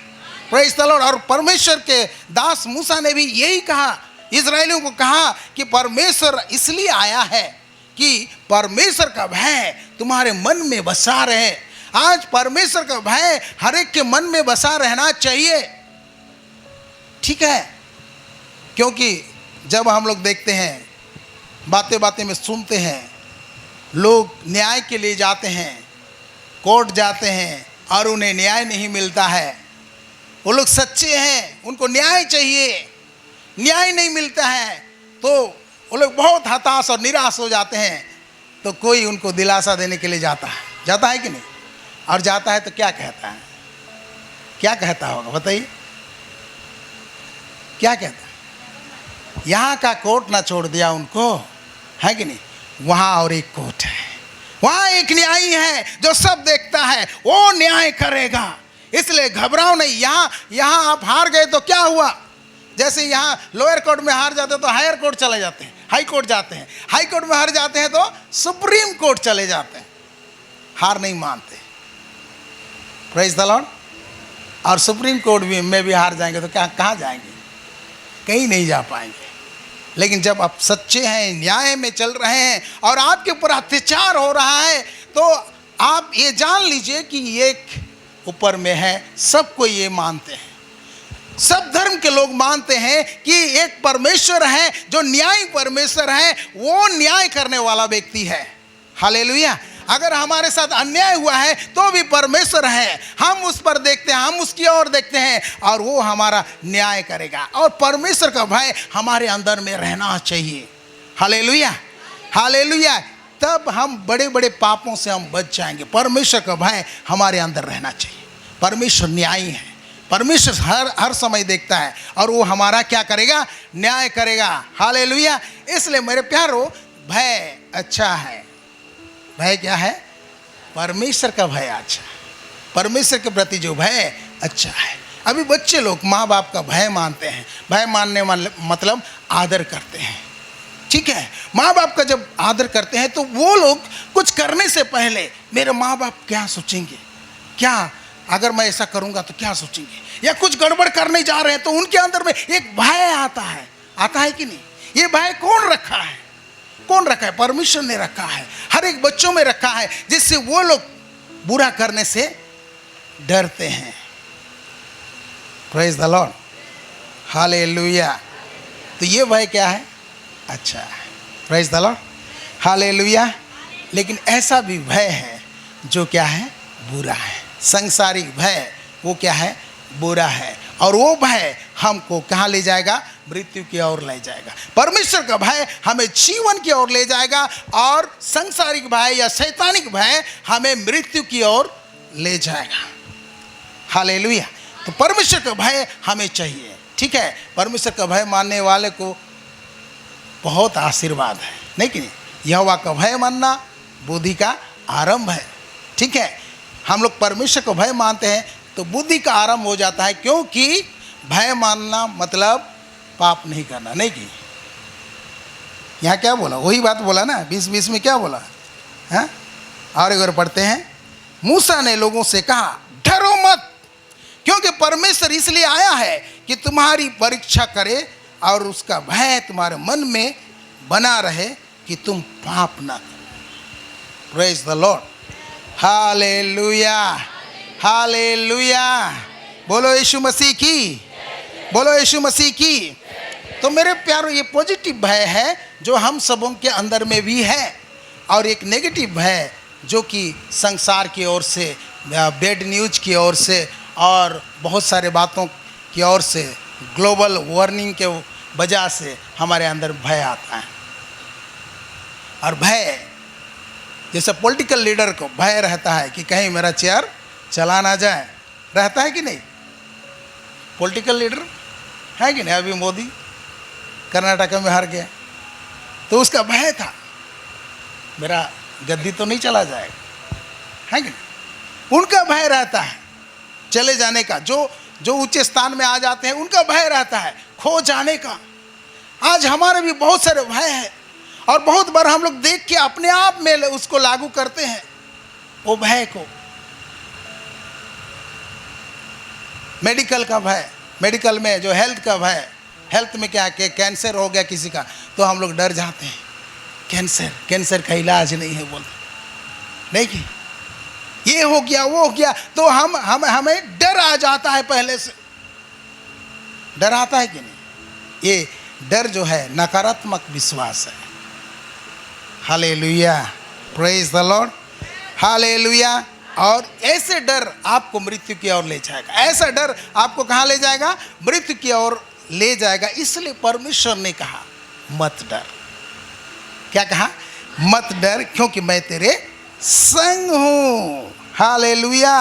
praise the Lord. और परमेश्वर के दास मूसा ने भी यही कहा, इस्राएलियों को कहा कि परमेश्वर इसलिए आया है कि परमेश्वर का भय तुम्हारे मन में बसा रहे। आज परमेश्वर का भय हर एक के मन में बसा रहना चाहिए, ठीक है। क्योंकि जब हम लोग देखते हैं, बातें बातें में सुनते हैं, लोग न्याय के लिए जाते हैं, कोर्ट जाते हैं, और उन्हें न्याय नहीं मिलता है। वो लोग सच्चे हैं, उनको न्याय चाहिए, न्याय नहीं मिलता है, तो वो लोग बहुत हताश और निराश हो जाते हैं। तो कोई उनको दिलासा देने के लिए जाता है कि नहीं? और जाता है तो क्या कहता है, क्या कहता होगा बताइए, क्या कहता है? यहाँ का कोर्ट ना छोड़ दिया उनको, है कि नहीं? वहाँ और एक कोर्ट है, वहाँ एक न्यायी है जो सब देखता है, वो न्याय करेगा। इसलिए घबराओ नहीं। यहाँ आप हार गए तो क्या हुआ? जैसे यहाँ लोअर कोर्ट में हार जाते हैं तो हायर कोर्ट चले जाते हैं, हाई कोर्ट जाते हैं, हाई कोर्ट में हार जाते हैं तो सुप्रीम कोर्ट चले जाते हैं, हार नहीं मानते। Praise the Lord. और सुप्रीम कोर्ट में भी हार जाएंगे तो कहाँ जाएंगे? कहीं नहीं जा पाएंगे। लेकिन जब आप सच्चे हैं, न्याय में चल रहे हैं, और आपके ऊपर अत्याचार हो रहा है, तो आप ये जान लीजिए कि एक ऊपर में है, सबको ये मानते हैं, सब धर्म के लोग मानते हैं कि एक परमेश्वर है जो न्यायी परमेश्वर है, वो न्याय करने वाला व्यक्ति है। हालेलुया। अगर हमारे साथ अन्याय हुआ है तो भी परमेश्वर है, हम उस पर देखते हैं, हम उसकी ओर देखते हैं, और वो हमारा न्याय करेगा। और परमेश्वर का भय हमारे अंदर में रहना चाहिए। Hallelujah, hallelujah. तब हम बड़े बड़े पापों से हम बच जाएंगे। परमेश्वर का भय हमारे अंदर रहना चाहिए। परमेश्वर न्यायी है, परमेश्वर हर समय देखता है, और वो हमारा क्या करेगा? न्याय करेगा। हालेलुया। इसलिए मेरे प्यारो, भय अच्छा है। भय क्या है? परमेश्वर का भय अच्छा है। परमेश्वर के प्रति जो भय अच्छा है। अभी बच्चे लोग माँ बाप का भय मानते हैं। भय मानने मतलब आदर करते हैं, ठीक है। माँ बाप का जब आदर करते हैं तो वो लोग कुछ करने से पहले, मेरे माँ बाप क्या सोचेंगे, क्या अगर मैं ऐसा करूँगा तो क्या सोचेंगे, या कुछ गड़बड़ करने जा रहे हैं तो उनके अंदर में एक भय आता है कि नहीं? ये भय कौन रखा है? कौन रखा है? परमेश्वर ने रखा है, हर एक बच्चों में रखा है, जिससे वो लोग बुरा करने से डरते हैं। Praise the Lord, hallelujah. तो ये भय क्या है? अच्छा है। Praise the Lord, hallelujah. लेकिन ऐसा भी भय है जो क्या है? बुरा है। सांसारिक भय वो क्या है? बुरा है। और वो भय हमको कहाँ ले जाएगा? मृत्यु की ओर ले जाएगा। परमेश्वर का भय हमें जीवन की ओर ले जाएगा, और सांसारिक भय या शैतानिक भय हमें मृत्यु की ओर ले जाएगा। हालेलुया। तो परमेश्वर का भय हमें चाहिए, ठीक है। परमेश्वर का भय मानने वाले को बहुत आशीर्वाद है, नहीं कि नहीं। यहोवा का भय मानना बुद्धि का आरंभ है, ठीक है। हम लोग परमेश्वर को भय मानते हैं तो बुद्धि का आरंभ हो जाता है, क्योंकि भय मानना मतलब पाप नहीं करना, नहीं कि। यहाँ क्या बोला, वही बात बोला ना, 20:20 में क्या बोला है। और एक बार पढ़ते हैं, मूसा ने लोगों से कहा डरो मत, क्योंकि परमेश्वर इसलिए आया है कि तुम्हारी परीक्षा करे और उसका भय तुम्हारे मन में बना रहे कि तुम पाप ना करो। Praise the Lord. Hallelujah, hallelujah. बोलो यीशु मसीह की, बोलो यीशु मसीह की। तो मेरे प्यारो, ये पॉजिटिव भय है जो हम सबों के अंदर में भी है, और एक नेगेटिव भय जो कि संसार की ओर से, बैड न्यूज की ओर से और बहुत सारे बातों की ओर से, ग्लोबल वार्मिंग के वजह से हमारे अंदर भय आता है। और भय, जैसे पॉलिटिकल लीडर को भय रहता है कि कहीं मेरा चेयर चला ना जाए, रहता है कि नहीं। पॉलिटिकल लीडर है कि नहीं। अभी मोदी कर्नाटक में हार गया तो उसका भय था, मेरा गद्दी तो नहीं चला जाएगा, है कि नहीं। उनका भय रहता है चले जाने का। जो ऊंचे स्थान में आ जाते हैं उनका भय रहता है खो जाने का। आज हमारे भी बहुत सारे भय हैं, और बहुत बार हम लोग देख के अपने आप में उसको लागू करते हैं, वो भय को। मेडिकल का भय, मेडिकल में जो हेल्थ का भय, हेल्थ में क्या कि कैंसर हो गया किसी का तो हम लोग डर जाते हैं, कैंसर का इलाज नहीं है बोलते, नहीं कि ये हो गया वो हो गया, तो हमें डर आ जाता है, पहले से डर आता है कि नहीं। ये डर जो है नकारात्मक विश्वास है। Hallelujah, praise the Lord, hallelujah. और ऐसे डर आपको मृत्यु की ओर ले जाएगा। ऐसा डर आपको कहाँ ले जाएगा, मृत्यु की ओर ले जाएगा। इसलिए परमेश्वर ने कहा मत डर। क्या कहा, मत डर, क्योंकि मैं तेरे संग हूँ। Hallelujah,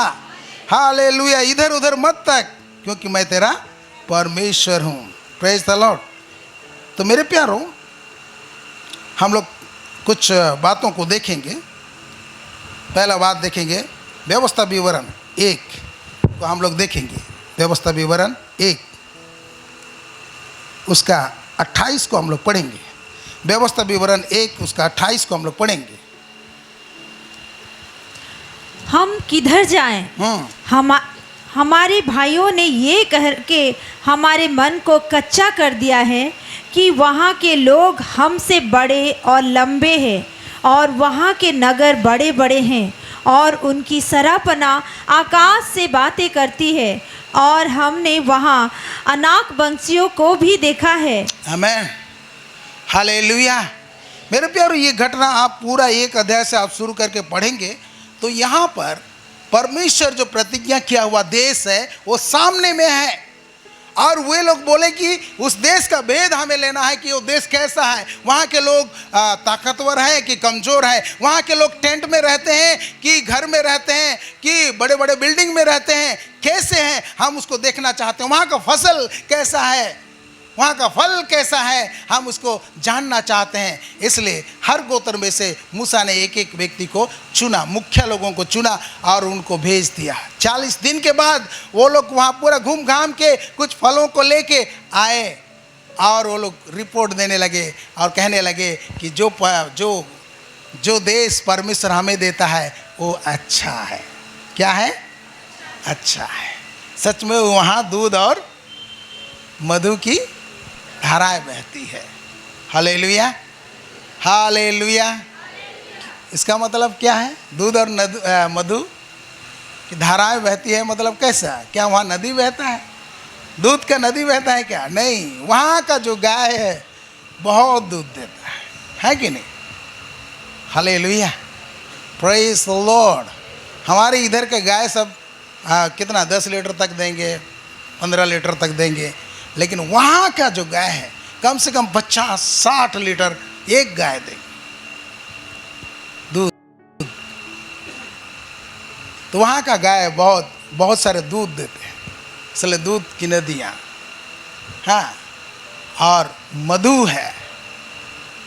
hallelujah. इधर उधर मत तक, क्योंकि मैं तेरा परमेश्वर हूँ। Praise the Lord. तो मेरे प्यारों, हम लोग कुछ बातों को देखेंगे। पहला बात देखेंगे व्यवस्था विवरण 1 को हम लोग देखेंगे। व्यवस्था विवरण 1 उसका 28 को हम लोग पढ़ेंगे। व्यवस्था विवरण 1 उसका 28 को हम लोग पढ़ेंगे। हम किधर जाएं? हमारे भाइयों ने ये कह के हमारे मन को कच्चा कर दिया है कि वहाँ के लोग हमसे बड़े और लंबे हैं, और वहाँ के नगर बड़े बड़े हैं, और उनकी सरापना आकाश से बातें करती है, और हमने वहाँ अनाक वंशियों को भी देखा है। आमीन, हालेलुया। मेरे प्यारो, ये घटना आप पूरा 1 अध्याय से आप शुरू करके पढ़ेंगे तो यहाँ पर परमेश्वर जो प्रतिज्ञा किया हुआ देश है वो सामने में है, और वे लोग बोले कि उस देश का भेद हमें लेना है कि वो देश कैसा है, वहाँ के लोग ताकतवर हैं कि कमज़ोर हैं, वहाँ के लोग टेंट में रहते हैं कि घर में रहते हैं कि बड़े बड़े बिल्डिंग में रहते हैं, कैसे हैं हम उसको देखना चाहते हैं। वहाँ का फसल कैसा है, वहाँ का फल कैसा है, हम उसको जानना चाहते हैं। इसलिए हर गोत्र में से मूसा ने एक एक व्यक्ति को चुना, मुख्य लोगों को चुना और उनको भेज दिया। 40 दिन के बाद वो लोग वहाँ पूरा घूम घाम के कुछ फलों को लेके आए, और वो लोग रिपोर्ट देने लगे और कहने लगे कि जो देश परमेश्वर हमें देता है वो अच्छा है। क्या है? अच्छा है। सच में वहाँ दूध और मधु की धाराएं बहती है। Hallelujah, hallelujah. इसका मतलब क्या है? दूध और मधु की धाराएं बहती है मतलब कैसा? क्या वहाँ नदी बहता है? दूध का नदी बहता है क्या? नहीं, वहाँ का जो गाय है बहुत दूध देता है कि नहीं? Hallelujah, praise the Lord. हमारे इधर के गाय सब कितना 10 लीटर तक देंगे, 15 लीटर तक देंगे, लेकिन वहाँ का जो गाय है कम से कम 50-60 लीटर एक गाय देगी दूध। तो वहाँ का गाय बहुत बहुत सारे दूध देते हैं, इसलिए दूध की नदियाँ। हाँ, और मधु है,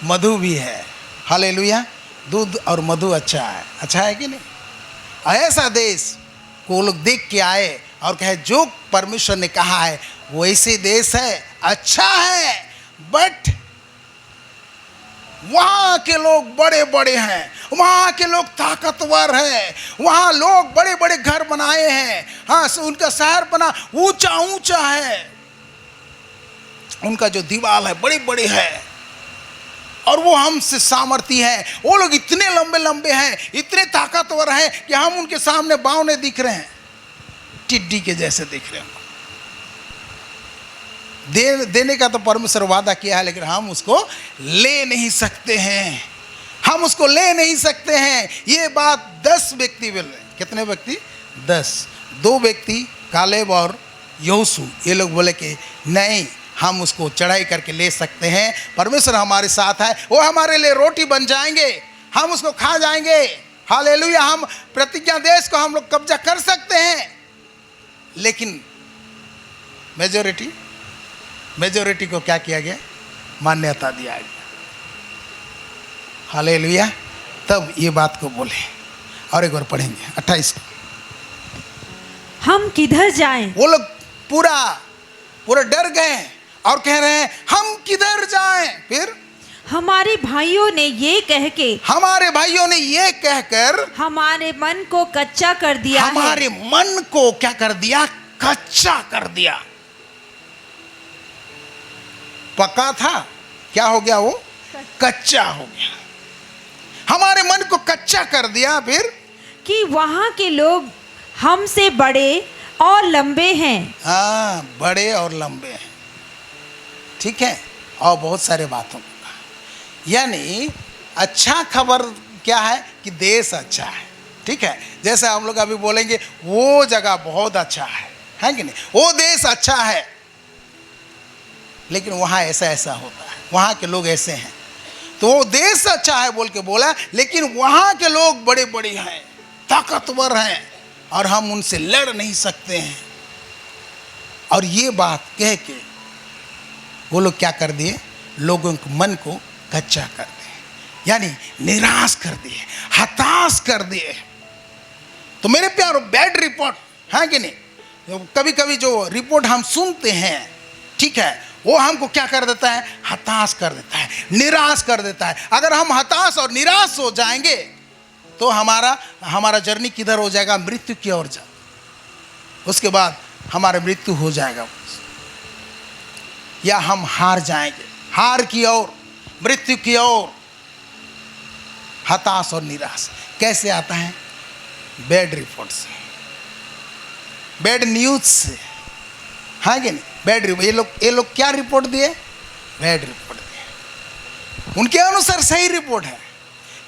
मधु भी है। हालेलुया। दूध और मधु अच्छा है कि नहीं? ऐसा देश को लोग देख के आए और कहे जो परमेश्वर ने कहा है वैसे देश है, अच्छा है, बट वहाँ के लोग बड़े बड़े हैं, वहाँ के लोग ताकतवर हैं, वहाँ लोग बड़े बड़े घर बनाए हैं। हाँ, उनका शहर बना ऊंचा ऊंचा है, उनका जो दीवार है बड़े बड़े है, और वो हमसे सामर्थ्य है। वो लोग इतने लंबे लंबे हैं, इतने ताकतवर हैं कि हम उनके सामने बावने दिख रहे हैं, टिड्डी के जैसे दिख रहे हैं। देने का तो परमेश्वर वादा किया है, लेकिन हम उसको ले नहीं सकते हैं, हम उसको ले नहीं सकते हैं। ये बात 10 व्यक्ति बोल रहे हैं। कितने व्यक्ति? 10। 2 व्यक्ति कालेब और यहोशू, ये लोग बोले कि नहीं, हम उसको चढ़ाई करके ले सकते हैं, परमेश्वर हमारे साथ है, वो हमारे लिए रोटी बन जाएंगे, हम उसको खा जाएंगे। हालेलुया। हम प्रतिज्ञा देश को हम लोग कब्जा कर सकते हैं। लेकिन मेजोरिटी को क्या किया गया? मान्यता दिया गया। हालेलुया। तब ये बात को बोले। और एक बार पढ़ेंगे 28। हम किधर जाएं? वो लोग पूरा डर गए और कह रहे हैं हम किधर जाएं? फिर हमारे भाइयों ने ये कहकर हमारे मन को कच्चा कर दिया हमारे है। मन को क्या कर दिया? कच्चा कर दिया। पका था, क्या हो गया? वो कच्चा हो गया। हमारे मन को कच्चा कर दिया। फिर कि वहाँ के लोग हमसे बड़े और लंबे हैं। हाँ, बड़े और लंबे हैं, ठीक है। और बहुत सारे बातों को, यानी अच्छा खबर क्या है कि देश अच्छा है, ठीक है। जैसे हम लोग अभी बोलेंगे वो जगह बहुत अच्छा है कि नहीं? वो देश अच्छा है, लेकिन वहाँ ऐसा होता है, वहाँ के लोग ऐसे हैं। तो वो देश अच्छा है बोल के बोला, लेकिन वहाँ के लोग बड़े बड़े हैं, ताकतवर हैं, और हम उनसे लड़ नहीं सकते हैं। और ये बात कह के वो लोग क्या कर दिए? लोगों के मन को कच्चा कर दिए, यानी निराश कर दिए, हताश कर दिए। तो मेरे प्यारो, बैड रिपोर्ट है कि नहीं? कभी कभी जो रिपोर्ट हम सुनते हैं, ठीक है, वो हमको क्या कर देता है? हताश कर देता है, निराश कर देता है। अगर हम हताश और निराश हो जाएंगे तो हमारा जर्नी किधर हो जाएगा? मृत्यु की ओर जा। उसके बाद हमारा मृत्यु हो जाएगा, या हम हार जाएंगे, हार की ओर, मृत्यु की ओर। हताश और निराश कैसे आता है? बैड रिपोर्ट से, बैड न्यूज से, हाँ कि नहीं? Bad report. ये लोग क्या रिपोर्ट दिए? बैड रिपोर्ट दिए। उनके अनुसार सही रिपोर्ट है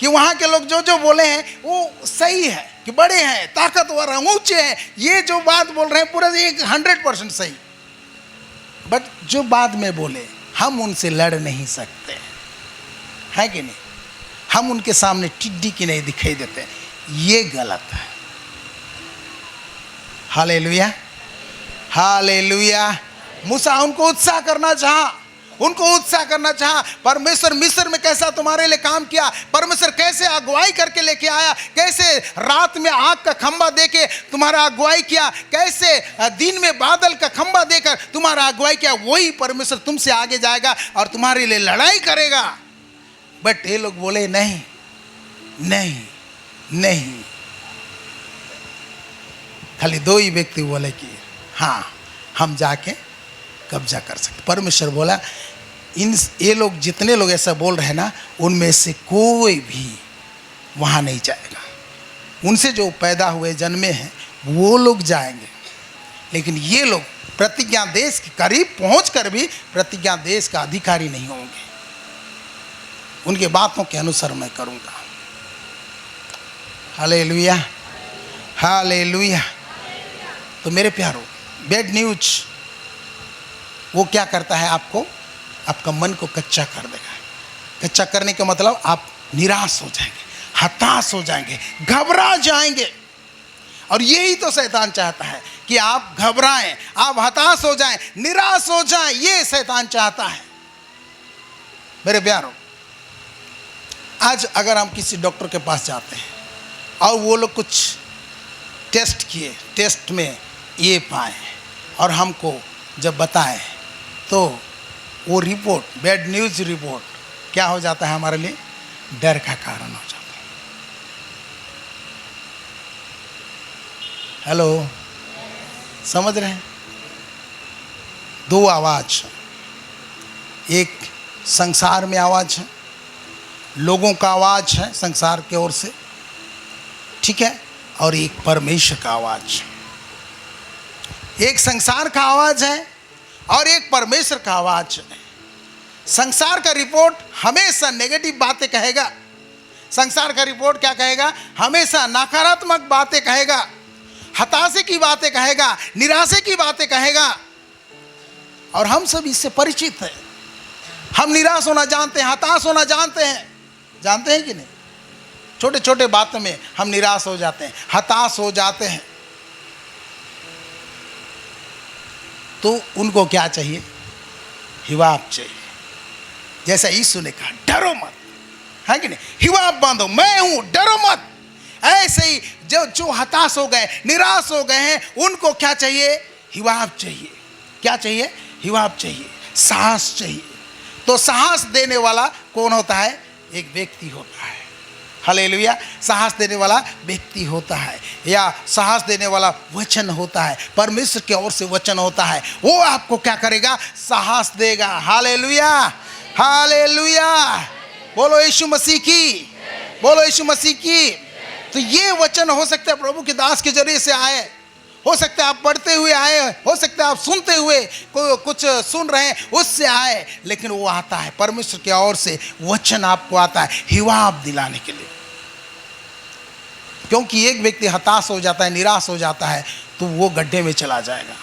कि वहाँ के लोग जो बोले हैं वो सही है, कि बड़े हैं, ताकतवर हैं, ऊंचे हैं। ये जो बात बोल रहे हैं पूरा 100% सही। बट जो बाद में बोले, हम उनसे लड़ नहीं सकते, है कि नहीं? हम उनके सामने टिड्डी की नहीं दिखाई देते, ये गलत है। Hallelujah, hallelujah. मूसा उनको उत्साह करना चाहा, परमेश्वर मिस्र में कैसा तुम्हारे लिए काम किया, परमेश्वर कैसे अगुवाई करके लेके आया, कैसे रात में आग का खंबा देके तुम्हारा अगुवाई किया, कैसे दिन में बादल का खंबा देकर तुम्हारा अगुवाई किया, वही परमेश्वर तुमसे आगे जाएगा और तुम्हारे लिए लड़ाई करेगा। बट ये लोग बोले नहीं नहीं नहीं। खाली 2 ही व्यक्ति बोले कि हाँ, हम जाके कब्जा कर सकते। परमेश्वर बोला ये लोग, जितने लोग ऐसा बोल रहे हैं ना, उनमें से कोई भी वहाँ नहीं जाएगा। उनसे जो पैदा हुए जन्मे हैं वो लोग जाएंगे, लेकिन ये लोग प्रतिज्ञा देश के करीब पहुंचकर भी प्रतिज्ञा देश का अधिकारी नहीं होंगे। उनके बातों के अनुसार मैं करूँगा। Hallelujah, hallelujah. तो मेरे प्यारो, बैड न्यूज वो क्या करता है? आपका मन को कच्चा कर देगा। कच्चा करने का मतलब आप निराश हो जाएंगे, हताश हो जाएंगे, घबरा जाएंगे। और यही तो शैतान चाहता है कि आप घबराएं, आप हताश हो जाएं, निराश हो जाएं। ये शैतान चाहता है। मेरे प्यारों, आज अगर हम किसी डॉक्टर के पास जाते हैं और वो लोग कुछ टेस्ट किए, टेस्ट में ये पाए और हमको जब बताएं, तो वो रिपोर्ट, बैड न्यूज़ रिपोर्ट क्या हो जाता है हमारे लिए? डर का कारण हो जाता है। हेलो, समझ रहे हैं? दो आवाज, एक संसार में आवाज है, लोगों का आवाज है संसार की ओर से, ठीक है, और एक परमेश्वर का आवाज। एक संसार का आवाज है और एक परमेश्वर का आवाज है। संसार का रिपोर्ट हमेशा नेगेटिव बातें कहेगा। संसार का रिपोर्ट क्या कहेगा? हमेशा नकारात्मक बातें कहेगा, हताशे की बातें कहेगा, निराशे की बातें कहेगा। और हम सब इससे परिचित हैं। हम निराश होना जानते हैं, हताश होना जानते हैं। जानते हैं कि नहीं? छोटे छोटे बातों में हम निराश हो जाते हैं, हताश हो जाते हैं। तो उनको क्या चाहिए? हिवाब चाहिए। जैसा यीशु ने कहा, डरो मत, है कि नहीं? हिवाब बांधो, मैं हूं, डरो मत। ऐसे ही जो हताश हो गए, निराश हो गए हैं, उनको क्या चाहिए? हिवाब चाहिए। क्या चाहिए? हिवाब चाहिए, साहस चाहिए। तो साहस देने वाला कौन होता है? एक व्यक्ति होता है। हालेलुया। साहस देने वाला व्यक्ति होता है, या साहस देने वाला वचन होता है, परमेश्वर की ओर से वचन होता है। वो आपको क्या करेगा? साहस देगा। Hallelujah, hallelujah. बोलो यीशु मसीह की, बोलो यीशु मसीह की। तो ये वचन हो सकता है प्रभु के दास के जरिए से आए, हो सकता है आप पढ़ते हुए आए, हो सकता है आप सुनते हुए कुछ सुन रहे हैं उससे आए, लेकिन वो आता है परमेश्वर की ओर से। वचन आपको आता है हिवाब दिलाने के लिए। क्योंकि एक व्यक्ति हताश हो जाता है, निराश हो जाता है, तो वो गड्ढे में चला जाएगा।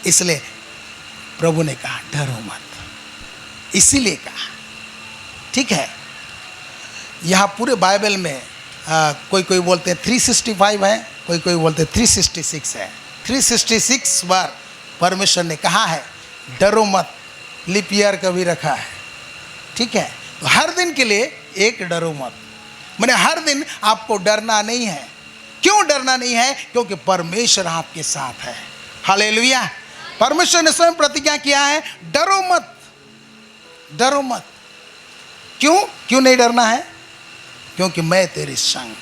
इसलिए प्रभु ने कहा डरो मत, इसीलिए कहा। ठीक है, यहाँ पूरे बाइबल में कोई कोई बोलते हैं 365 है, कोई कोई बोलते हैं 366 है। 366 बार परमेश्वर ने कहा है डरो मत। लिप ईयर का भी रखा है, ठीक है। तो हर दिन के लिए एक डरो मत, मैंने हर दिन आपको डरना नहीं है। क्यों डरना नहीं है? क्योंकि परमेश्वर आपके साथ है। हालेलुया। परमेश्वर ने स्वयं प्रतिज्ञा किया है डरो मत, डरो मत। क्यों नहीं डरना है? क्योंकि मैं तेरे संग।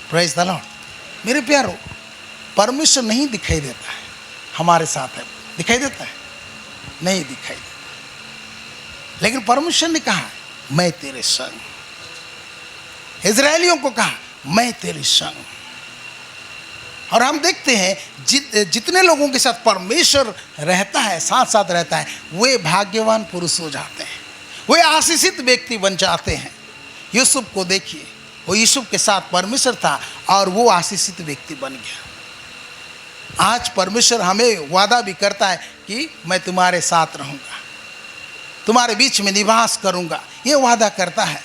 Praise the Lord. मेरे प्यारो, परमेश्वर नहीं दिखाई देता है हमारे साथ है। दिखाई देता है? नहीं दिखाई देता। लेकिन परमेश्वर ने कहा मैं तेरे संग। इजरायलियों को कहा मैं तेरे संग। और हम देखते हैं जितने लोगों के साथ परमेश्वर रहता है, साथ साथ रहता है, वे भाग्यवान पुरुष हो जाते हैं, वे आशीषित व्यक्ति बन जाते हैं। यूसुफ को देखिए, वो यूसुफ के साथ परमेश्वर था और वो आशीषित व्यक्ति बन गया। आज परमेश्वर हमें वादा भी करता है कि मैं तुम्हारे साथ रहूँगा, तुम्हारे बीच में निवास करूँगा। ये वादा करता है,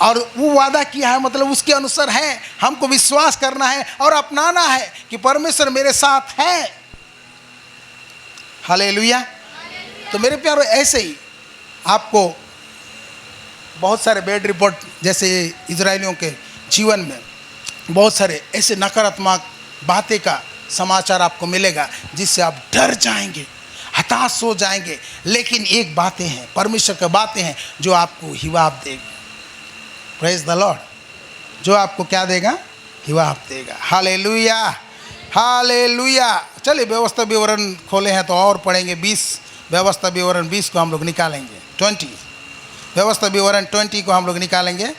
और वो वादा किया है मतलब उसके अनुसार है। हमको विश्वास करना है और अपनाना है कि परमेश्वर मेरे साथ है। हालेलुया। तो मेरे प्यारो, ऐसे ही आपको बहुत सारे बैड रिपोर्ट, जैसे इजरायलियों के जीवन में बहुत सारे ऐसे नकारात्मक बातें का समाचार आपको मिलेगा जिससे आप डर जाएंगे, हताश हो जाएंगे। लेकिन एक बातें हैं, परमेश्वर की बातें हैं जो आपको हिवाब देगी। Praise the Lord. जो आपको क्या देगा? हिवाब देगा। Hallelujah, hallelujah. चलिए व्यवस्था विवरण खोले हैं तो और पढ़ेंगे। 20 व्यवस्था विवरण 20 को हम लोग निकालेंगे। 20 व्यवस्था विवरण 20 को हम लोग निकालेंगे।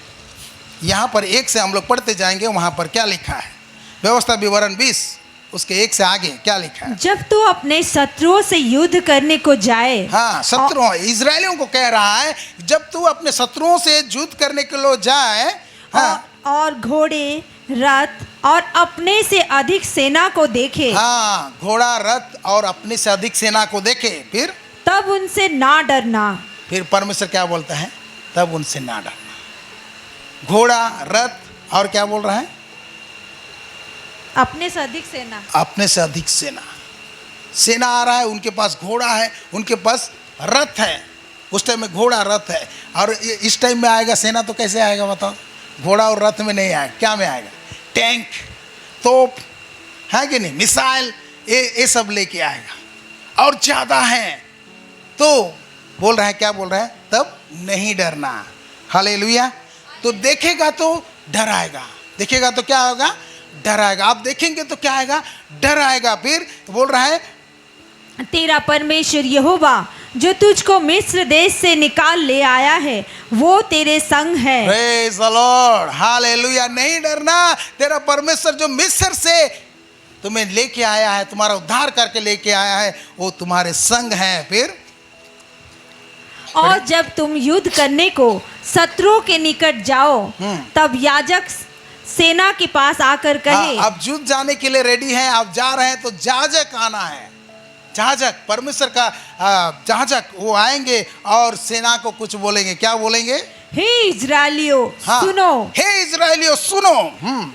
यहाँ पर 1 से हम लोग पढ़ते जाएंगे। वहाँ पर क्या लिखा है? व्यवस्था विवरण 20 उसके 1 से आगे क्या लिखा है? जब तू अपने शत्रुओं से युद्ध करने को जाए। हाँ, शत्रुओं, इजरायलियों को कह रहा है जब तू अपने शत्रुओं से युद्ध करने के लिए जाए, हाँ, और घोड़े, रथ और अपने से अधिक सेना को देखे। हाँ, घोड़ा, रथ और अपने से अधिक सेना को देखे, फिर तब उनसे ना डरना। फिर परमेश्वर क्या बोलता है? तब उनसे ना डरना। घोड़ा, रथ और क्या बोल रहा है? अपने से अधिक सेना। अपने से अधिक सेना। सेना आ रहा है, उनके पास घोड़ा है, उनके पास रथ है। उस टाइम में घोड़ा रथ है, और इस टाइम में आएगा सेना तो कैसे आएगा बताओ? घोड़ा और रथ में नहीं आएगा, क्या में आएगा? टैंक, तोप है कि नहीं, मिसाइल, ये सब लेके आएगा, और ज़्यादा है। तो बोल रहा है, क्या बोल रहा है? तब नहीं डरना। हालेलुया। तो देखेगा तो डर आएगा, देखेगा तो क्या होगा? डर आएगा। आप देखेंगे तो क्या आएगा? डर आएगा। फिर बोल रहा है, तेरा परमेश्वर यहोवा जो तुझको मिस्र देश से निकाल ले आया है वो तेरे संग है। Praise the Lord, hallelujah. नहीं डरना, तेरा परमेश्वर जो मिस्र से तुम्हें लेके आया है, तुम्हारा उद्धार करके लेके आया है, वो तुम्हारे संग है। फिर और जब तुम युद्ध करने को शत्रुओं के निकट जाओ तब याजक सेना के पास आकर कहे। हाँ, अब युद्ध जाने के लिए रेडी हैं, आप जा रहे हैं तो जाजक आना है। जाजक, परमेश्वर का जाजक, वो आएंगे और सेना को कुछ बोलेंगे। क्या बोलेंगे? हे इजराइलियों सुनो, हे इजराइलियों सुनो,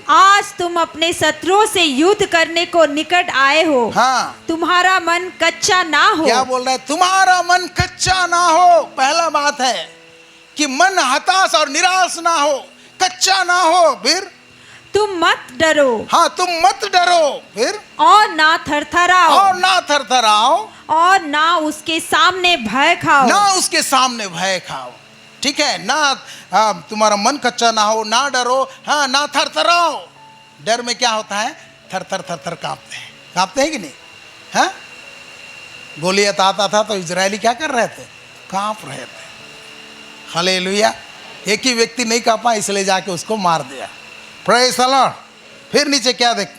आज तुम अपने शत्रुओं से युद्ध करने को निकट आए हो। हाँ, तुम्हारा मन कच्चा ना हो। क्या बोल रहा है? तुम्हारा मन कच्चा ना हो। पहला बात है कि मन हताश और निराश ना हो, कच्चा ना हो। फिर तुम मत डरो। हाँ, तुम मत डरो। फिर और ना थरथराओ। और ना थरथराओ, और ना उसके सामने भय खाओ। ना उसके सामने भय खाओ। ठीक है ना? तुम्हारा मन कच्चा ना हो, ना डरो, हाँ, ना थरथराओ। डर में क्या होता है? थर थर थर थर कांपते हैं। कांपते हैं कि नहीं? हाँ, गोलियत आता था तो इजरायली क्या कर रहे थे? कांप रहे थे। हालेलुया। एक ही व्यक्ति नहीं कांपा, इसलिए जाके उसको मार दिया। Praise the Lord. फिर नीचे क्या देखते?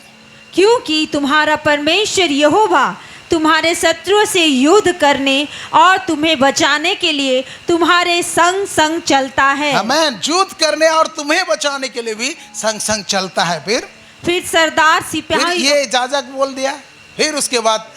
क्योंकि तुम्हारा परमेश्वर यहोवा तुम्हारे शत्रुओं से युद्ध करने और तुम्हें बचाने के लिए तुम्हारे संग संग चलता है। आमीन। युद्ध करने और तुम्हें बचाने के लिए भी संग संग चलता है। फिर सरदार फिर सिपाही ये जाजक बोल दिया। फिर उसके बाद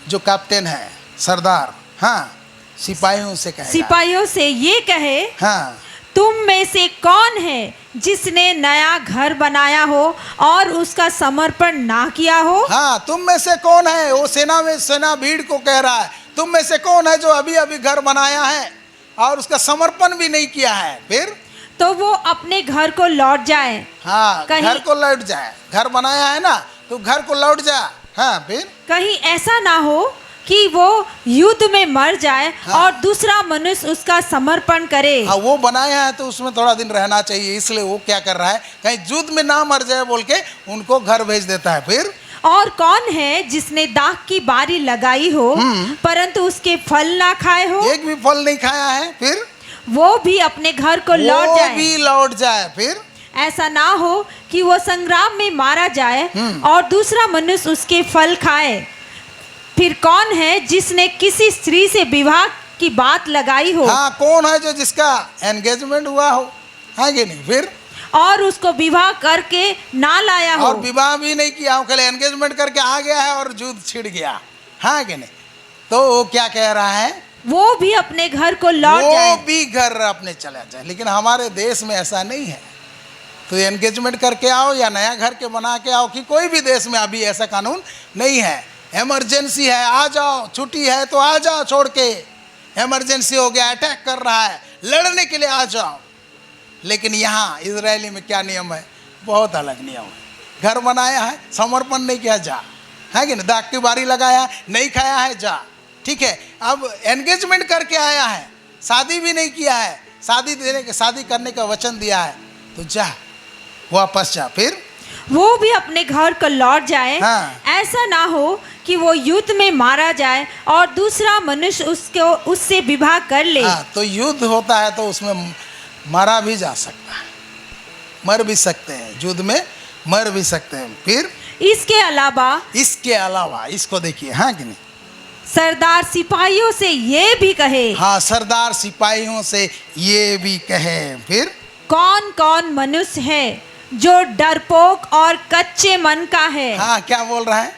जो कैप्टन है, सरदार, हाँ, सिपाहियों से कहेगा, सिपाहियों से ये कहे, हाँ, तुम में से कौन है जिसने नया घर बनाया हो और उसका समर्पण ना किया हो? हाँ, तुम में से कौन है? वो सेना में सेना भीड़ को कह रहा है, तुम में से कौन है जो अभी अभी घर बनाया है और उसका समर्पण भी नहीं किया है? फिर तो वो अपने घर को लौट जाए। हाँ, कहीं- घर को लौट जाए। घर बनाया है ना, तो घर को लौट जा। हाँ, फिर कहीं ऐसा ना हो कि वो युद्ध में मर जाए हाँ। और दूसरा मनुष्य उसका समर्पण करे। हाँ, वो बनाया है तो उसमें थोड़ा दिन रहना चाहिए, इसलिए वो क्या कर रहा है, कहीं युद्ध में ना मर जाए बोल के उनको घर भेज देता है। फिर और कौन है जिसने दाख की बारी लगाई हो परंतु उसके फल ना खाए हो? एक भी फल नहीं खाया है। फिर वो भी अपने घर को लौट वो जाए। भी लौट जाए। फिर ऐसा ना हो कि वो संग्राम में मारा जाए और दूसरा मनुष्य उसके फल खाए। फिर कौन है जिसने किसी स्त्री से विवाह की बात लगाई हो? हाँ, कौन है जो जिसका एंगेजमेंट हुआ हो, है कि नहीं? फिर और उसको विवाह करके ना लाया हो? और विवाह भी नहीं किया हो, खाली एंगेजमेंट करके आ गया है और युद्ध छिड़ गया, है कि नहीं? तो वो क्या कह रहा है? वो भी अपने घर को लौट वो जाए। भी घर अपने चला जाए। लेकिन हमारे देश में ऐसा नहीं है। तो एंगेजमेंट करके आओ या नया घर के बना के आओ, कि कोई भी देश में अभी ऐसा कानून नहीं है। इमरजेंसी है, आ जाओ, छुट्टी है तो आ जाओ, छोड़ के, इमरजेंसी हो गया, अटैक कर रहा है, लड़ने के लिए आ जाओ। लेकिन यहाँ इजरायली में क्या नियम है? बहुत अलग नियम है। घर बनाया है, समर्पण नहीं किया, जा, है कि नहीं? दाग की बारी लगाया, नहीं खाया है, जा। ठीक है, अब एंगेजमेंट करके आया है, शादी भी नहीं किया है, शादी करने का वचन दिया है, तो जा, वापस जा। फिर वो भी अपने घर को लौट जाए। हाँ। ऐसा ना हो कि वो युद्ध में मारा जाए और दूसरा मनुष्य उससे विवाह कर ले। हाँ, तो युद्ध होता है तो उसमें मरा भी जा सकता है, मर भी सकते हैं, युद्ध में मर भी सकते हैं। फिर इसके अलावा इसको देखिए, हाँ कि नहीं? सरदार सिपाहियों से ये भी कहे। हाँ, सरदार सिपाहियों से ये भी कहे। फिर कौन कौन मनुष्य है जो डरपोक और कच्चे मन का है? हाँ, क्या बोल रहा है?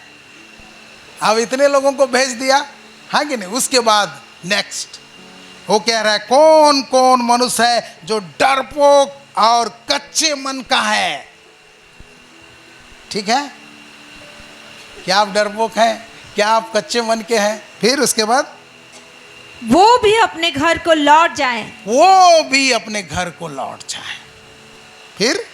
अब इतने लोगों को भेज दिया, हाँ कि नहीं? उसके बाद नेक्स्ट वो कह रहा है, कौन कौन मनुष्य है जो डरपोक और कच्चे मन का है? ठीक है? क्या आप डरपोक हैं? क्या आप कच्चे मन के हैं? फिर उसके बाद वो भी अपने घर को लौट जाएं। वो भी अपने घर को लौट जाए। फिर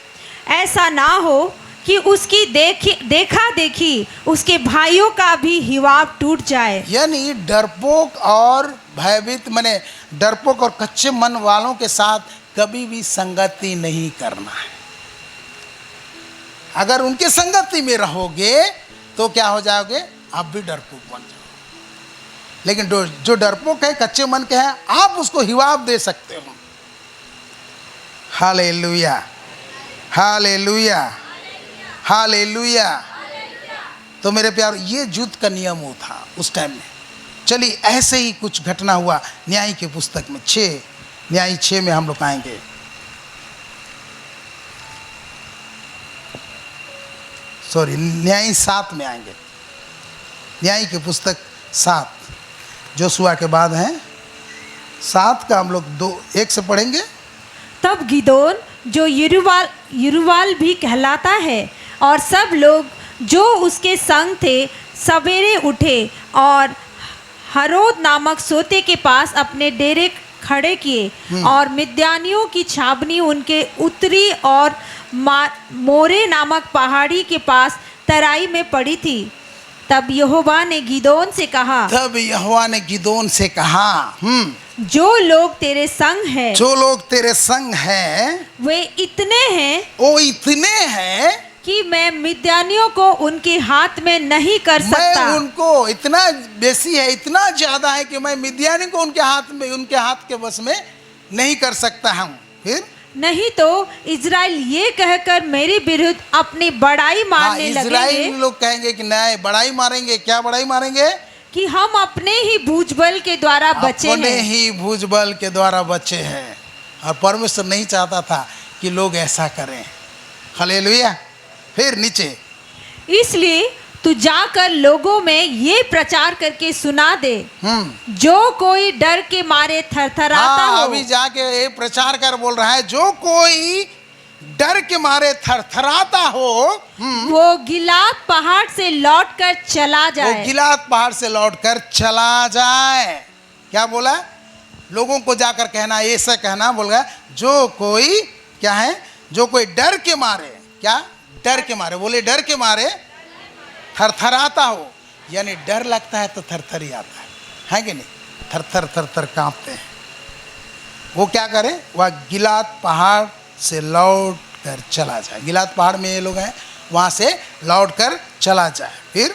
ऐसा ना हो कि उसकी देखा देखी उसके भाइयों का भी हिवाब टूट जाए। यानी डरपोक और भयभीत माने डरपोक और कच्चे मन वालों के साथ कभी भी संगति नहीं करना है। अगर उनके संगति में रहोगे तो क्या हो जाओगे? आप भी डरपोक बन जाओगे। लेकिन जो डरपोक है, कच्चे मन के हैं, आप उसको हिवाब दे सकते हो। Hallelujah, hallelujah, hallelujah. तो मेरे प्यार, ये युद्ध का नियम वो था उस टाइम में। चलिए, ऐसे ही कुछ घटना हुआ न्याय की पुस्तक में 6, न्याय 6 में हम लोग आएंगे। सॉरी, न्याय 7 में आएंगे। न्याय की पुस्तक 7 जोशुआ के बाद है। 7 का हम लोग 1 से पढ़ेंगे। तब गिदोन, जो यरूबाल भी कहलाता है, और सब लोग जो उसके संग थे, सवेरे उठे और हरोद नामक सोते के पास अपने डेरे खड़े किए। और मिद्यानियों की छावनी उनके उत्तरी और मोरे नामक पहाड़ी के पास तराई में पड़ी थी। तब यहोवा ने गिदोन से कहा, जो लोग तेरे संग हैं, जो लोग तेरे संग हैं, वे इतने हैं, वो इतने हैं कि मैं मिद्यानियों को उनके हाथ में नहीं कर सकता। मैं उनको, इतना बेसी है, इतना ज्यादा है कि मैं मिद्यानी को उनके हाथ के बस में नहीं कर सकता हूँ। फिर नहीं तो इज़राइल ये कहकर मेरे विरुद्ध अपनी बड़ाई मारने लगेंगे। इज़राइल लोग कहेंगे कि नहीं, बड़ाई मारेंगे। क्या बड़ाई मारेंगे? कि हम अपने ही भुजबल के द्वारा बचे हैं। अपने ही भुजबल के द्वारा बचे हैं। और परमेश्वर नहीं चाहता था कि लोग ऐसा करें। हालेलुया। फिर नीचे, इसलिए तू जाकर लोगों में ये प्रचार करके सुना दे, जो कोई डर के मारे थरथराता हो। अभी जाके ये प्रचार कर बोल रहा है, जो कोई डर के मारे थरथराता हो, वो गिलाद पहाड़ से लौटकर चला जाए। वो गिलाद पहाड़ से लौटकर चला जाए। क्या बोला? लोगों को जाकर कहना, ऐसा कहना बोल रहा, जो कोई क्या है, जो कोई डर के मारे, क्या डर के मारे, बोले डर के मारे थरथराता हो। यानी डर लगता है तो थरथर ही आता है कि नहीं? थरथर थरथर कांपते हैं। वो क्या करे? वह गिलाद पहाड़ से लौट कर चला जाए। गिलाद पहाड़ में ये लोग हैं, वहां से लौट कर चला जाए। फिर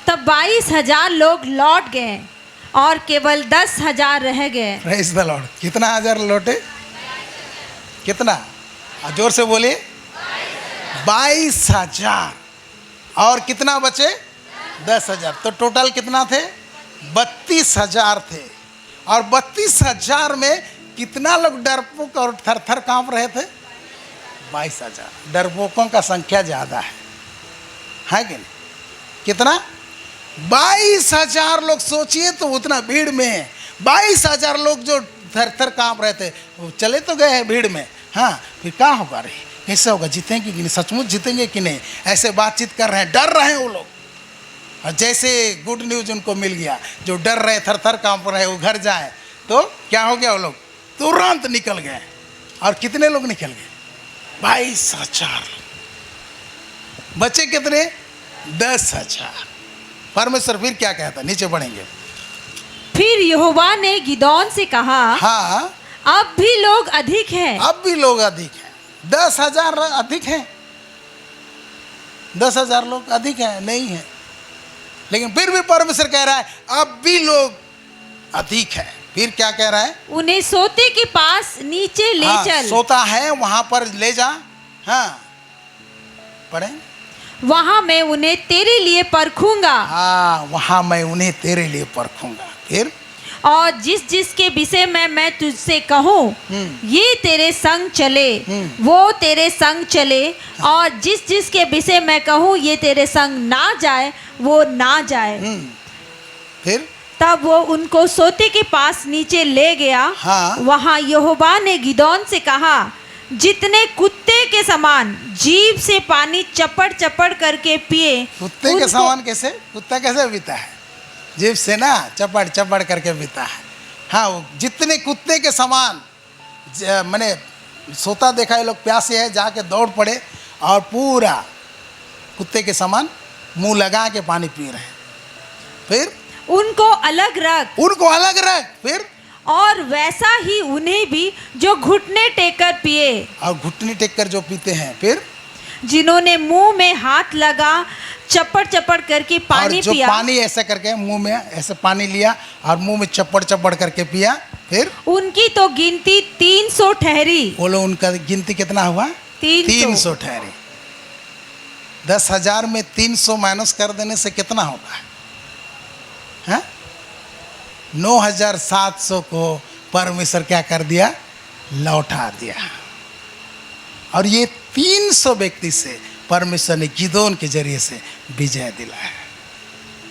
तब 22,000 लोग लौट गए और केवल 10,000 रह गए। Praise the Lord. कितना हजार लौटे? कितना? जोर से बोलिए। 22,000। और कितना बचे? 10,000। तो टोटल कितना थे? 32,000 थे। और 32,000 में कितना लोग डरपोक और थरथर कांप रहे थे? 22,000। डरपोकों का संख्या ज़्यादा है कि नहीं? कितना? 22,000 लोग। सोचिए तो, उतना भीड़ में 22,000 लोग जो थरथर कांप रहे थे, वो चले तो गए हैं भीड़ में। हाँ, फिर क्या होगा? रे कैसे होगा? जीतेंगे कि नहीं? सचमुच जीतेंगे कि नहीं? ऐसे बातचीत कर रहे हैं, डर रहे हैं वो लोग। और जैसे गुड न्यूज़ उनको मिल गया, जो डर रहे, थरथर कांप रहे, वो घर जाए तो क्या हो गया? वो लोग तुरंत निकल गए। और कितने लोग निकल गए? 22,000। बचे कितने? 10,000। परमेश्वर फिर क्या कहता? नीचे बढ़ेंगे। फिर यहोवा ने गिदोन से कहा, हाँ, अब भी लोग अधिक हैं। अब भी लोग अधिक हैं। 10,000 अधिक हैं। 10,000 लोग अधिक हैं नहीं है, लेकिन फिर भी परमेश्वर कह रहा है अब भी लोग अधिक हैं। फिर क्या कह रहा है? उन्हें सोते के पास नीचे ले चल। सोता है वहां पर ले जा। हाँ, पढ़े। वहां मैं उन्हें तेरे लिए परखूंगा। हाँ, वहां मैं उन्हें तेरे लिए परखूंगा। फिर और जिस जिसके विषय में मैं तुझसे कहूँ ये तेरे संग चले, वो तेरे संग चले। और जिस जिसके विषय में कहूँ ये तेरे संग ना जाए, वो ना जाए। फिर तब वो उनको सोते के पास नीचे ले गया। हाँ। वहाँ यहोवा ने गिदोन से कहा, जितने कुत्ते के समान जीभ से पानी चपड़ चपड़ करके पिए, कुत्ते के उनको- समान कैसे? कुत्ता कैसे पीता है? जीभ से ना चपड़ चपड़ करके पीता है। हाँ, वो जितने कुत्ते के समान, मैंने सोता देखा है लोग, प्यासे है जाके दौड़ पड़े और पूरा कुत्ते के समान मुंह लगा के पानी पी रहे हैं। फिर उनको अलग रख, उनको अलग रख। फिर और वैसा ही उन्हें भी जो घुटने टेकर पिए, और घुटने टेक कर जो पीते हैं। फिर जिन्होंने मुंह में हाथ लगा चपड़ चपड़ करके और पानी जो पिया, पानी ऐसे करके मुंह में ऐसे पानी लिया और मुंह में चपड़ चपड़ करके पिया। फिर उनकी तो गिनती 300 ठहरी। बोलो, उनका गिनती कितना हुआ? 300 ठहरी। 10,000 में 300 माइनस कर देने से कितना होगा? हाँ? 9,700 को परमेश्वर क्या कर दिया? लौटा दिया। और ये 300 व्यक्ति से परमेश्वर ने गिदोन के जरिए से विजय दिलाया।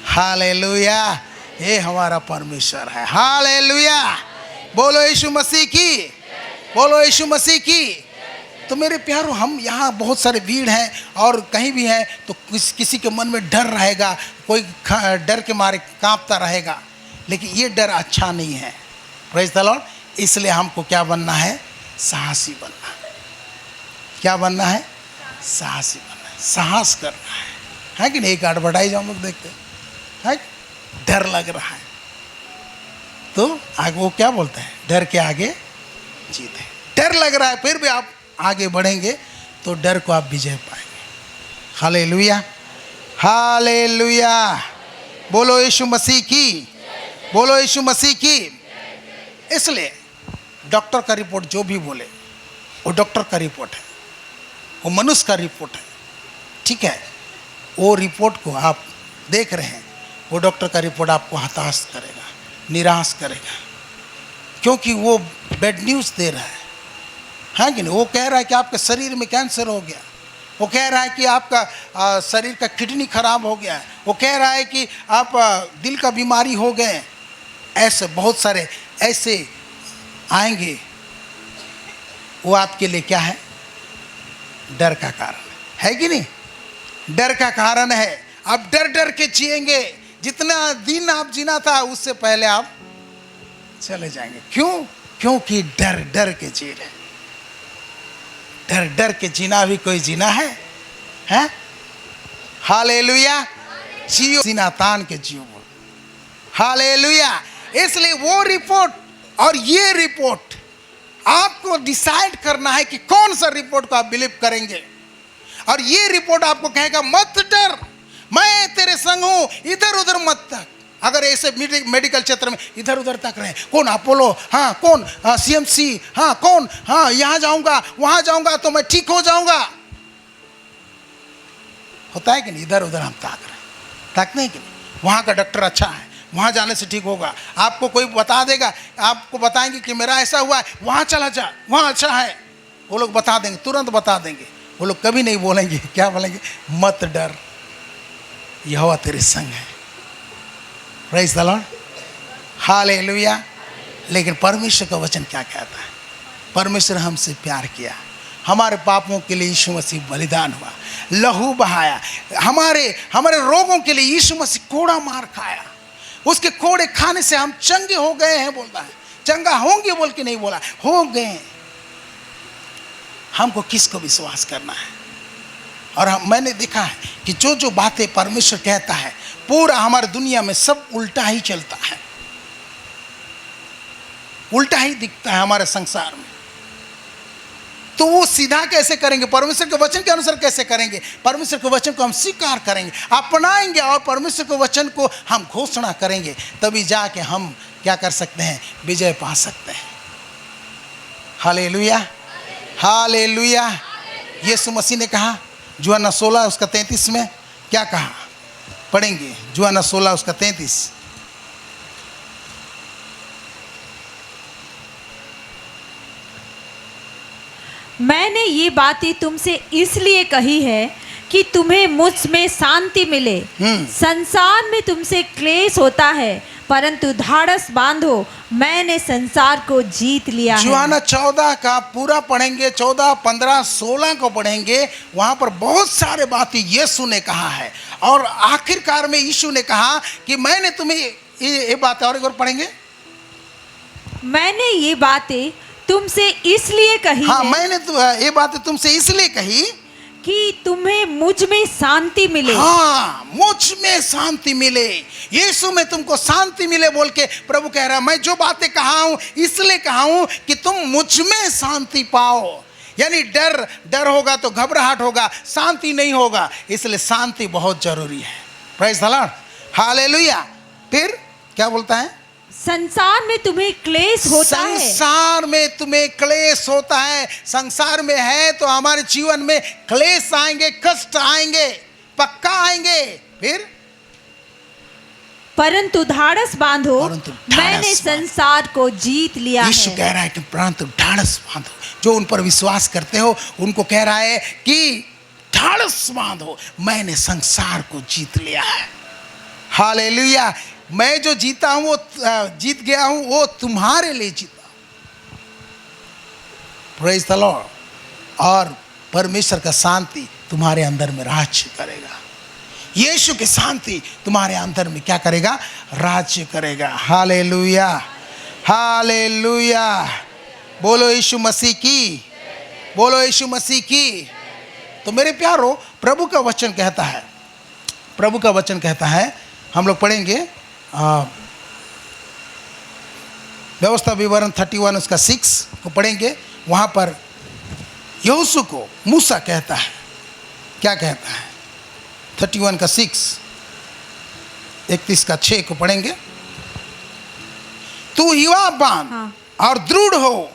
हालेलुया, ये हमारा परमेश्वर है। हालेलुया, बोलो यीशु मसीह की, बोलो यीशु मसीह की। तो मेरे प्यारों, हम यहाँ बहुत सारे भीड़ हैं और कहीं भी हैं तो किसी के मन में डर रहेगा, कोई डर के मारे कांपता रहेगा, लेकिन ये डर अच्छा नहीं है। Praise the Lord. इसलिए हमको क्या बनना है? साहसी बनना है। क्या बनना है? साहसी बनना है, साहस करना है कि नहीं? एक एडवर्टाइज हम लोग देखते हैं, डर लग रहा है तो आगे वो क्या बोलते हैं? डर के आगे जीत है। डर लग रहा है फिर भी आप आगे बढ़ेंगे तो डर को आप विजय पाएंगे। हालेलुया, हालेलुया, बोलो यीशु मसीह की, बोलो यीशु मसीह की। इसलिए डॉक्टर का रिपोर्ट जो भी बोले वो डॉक्टर का रिपोर्ट है, वो मनुष्य का रिपोर्ट है, ठीक है? वो रिपोर्ट को आप देख रहे हैं, वो डॉक्टर का रिपोर्ट आपको हताश करेगा, निराश करेगा, क्योंकि वो बैड न्यूज़ दे रहा है। हाँ कि नहीं? वो कह रहा है कि आपके शरीर में कैंसर हो गया, वो कह रहा है कि आपका शरीर का किडनी खराब हो गया है, वो कह रहा है कि आप दिल का बीमारी हो गए। ऐसे बहुत सारे ऐसे आएंगे, वो आपके लिए क्या है? डर का कारण है कि नहीं? डर का कारण है। आप डर डर के जिएंगे, जितना दिन आप जीना था उससे पहले आप चले जाएंगे। क्यों? क्योंकि डर डर के जी रहे। डर डर के जीना भी कोई जीना है? हैं? हालेलुया, जियो सीना तान के जियो बोल। हालेलुया। इसलिए वो रिपोर्ट और ये रिपोर्ट आपको डिसाइड करना है कि कौन सा रिपोर्ट को आप बिलीव करेंगे। और ये रिपोर्ट आपको कहेगा मत डर, मैं तेरे संग हूं, इधर उधर मत तक। अगर ऐसे मेडिकल क्षेत्र में इधर उधर तक रहे, कौन अपोलो, हाँ कौन सीएमसी, हाँ कौन, हाँ यहाँ जाऊंगा वहाँ जाऊंगा तो मैं ठीक हो जाऊंगा। होता है कि नहीं? इधर उधर हम ताक रहे, ताकते हैं कि नहीं? वहाँ का डॉक्टर अच्छा है, वहाँ जाने से ठीक होगा। आपको कोई बता देगा, आपको बताएंगे कि मेरा ऐसा हुआ है, वहाँ चला जा, वहाँ अच्छा है। वो लोग बता देंगे, तुरंत बता देंगे। वो लोग कभी नहीं बोलेंगे, क्या बोलेंगे? मत डर, यहोवा तेरे संग है। Praise the Lord, hallelujah. लेकिन परमेश्वर का वचन क्या कहता है? परमेश्वर हमसे प्यार किया, हमारे पापों के लिए यीशु मसीह बलिदान हुआ, लहू बहाया, हमारे रोगों के लिए यीशु मसीह कोड़ा मार खाया। उसके कोड़े खाने से हम चंगे हो गए हैं, बोलता है। चंगा होंगे बोल के नहीं बोला, हो गए। हमको किसको विश्वास करना है? और मैंने देखा है कि जो जो बातें परमेश्वर कहता है, पूरा हमारी दुनिया में सब उल्टा ही चलता है, उल्टा ही दिखता है हमारे संसार में। तो वो सीधा कैसे करेंगे? परमेश्वर के वचन के अनुसार कैसे करेंगे? परमेश्वर के वचन को हम स्वीकार करेंगे, अपनाएंगे और परमेश्वर के वचन को हम घोषणा करेंगे, तभी जाके हम क्या कर सकते हैं? विजय पा सकते हैं। Hallelujah, hallelujah. यीशु मसीह ने कहा, यूहन्ना 16 उसका 33 में क्या कहा? पढ़ेंगे, यूहन्ना 16 उसका 33। मैंने ये बातें तुमसे इसलिए कही है कि तुम्हें मुझ में शांति मिले। संसार में तुमसे क्लेश होता है, परंतु धाड़स बांधो, मैंने संसार को जीत लिया है। यूहन्ना 14 का पूरा पढ़ेंगे, 14, 15, 16 को पढ़ेंगे। वहां पर बहुत सारे बातें यीशु ने कहा है और आखिरकार में यीशु ने कहा कि मैंने तुम्हें ये बातें, और एक बार पढ़ेंगे, मैंने ये बातें तुमसे इसलिए कही हाँ, है मैंने ये बातें तुमसे इसलिए कही कि तुम्हें मुझ में शांति मिले। हाँ, मुझ में शांति मिले, यीशु में तुमको शांति मिले बोल के प्रभु कह रहा है। मैं जो बातें कहा हूं इसलिए कहा हूं कि तुम मुझ में शांति पाओ। यानी डर होगा तो घबराहट होगा, शांति नहीं होगा, इसलिए शांति बहुत जरूरी है। Praise the Lord, hallelujah. फिर क्या बोलता है? संसार में तुम्हें क्लेश होता है। संसार में तुम्हें क्लेश होता है। संसार में है तो हमारे जीवन में क्लेश आएंगे, कष्ट आएंगे, पक्का आएंगे। फिर परंतु धाड़स बांधो, परंतु ढाढ़स मैंने बांधो। संसार को जीत लिया यीशु है। कह रहा है कि परंतु ढाढ़स बांधो। जो उन पर विश्वास करते हो उनको कह रहा है कि ढाढ़स बांधो, मैंने संसार को जीत लिया है। हालेलुया। मैं जो जीता हूं वो जीत गया हूं, वो तुम्हारे लिए जीता। Praise the Lord. और परमेश्वर का शांति तुम्हारे अंदर में राज्य करेगा। यीशु की शांति तुम्हारे अंदर में क्या करेगा? राज्य करेगा। Hallelujah, hallelujah. बोलो यीशु मसीह की, बोलो यीशु मसीह की। तो मेरे प्यारो, प्रभु का वचन कहता है, प्रभु का वचन कहता है, हम लोग पढ़ेंगे व्यवस्था विवरण 31 उसका 6 को पढ़ेंगे। वहाँ पर यहोशू को मूसा कहता है, क्या कहता है? 31 का 6, 31 का 6 को पढ़ेंगे। तू हिवा बांध और दृढ़ हो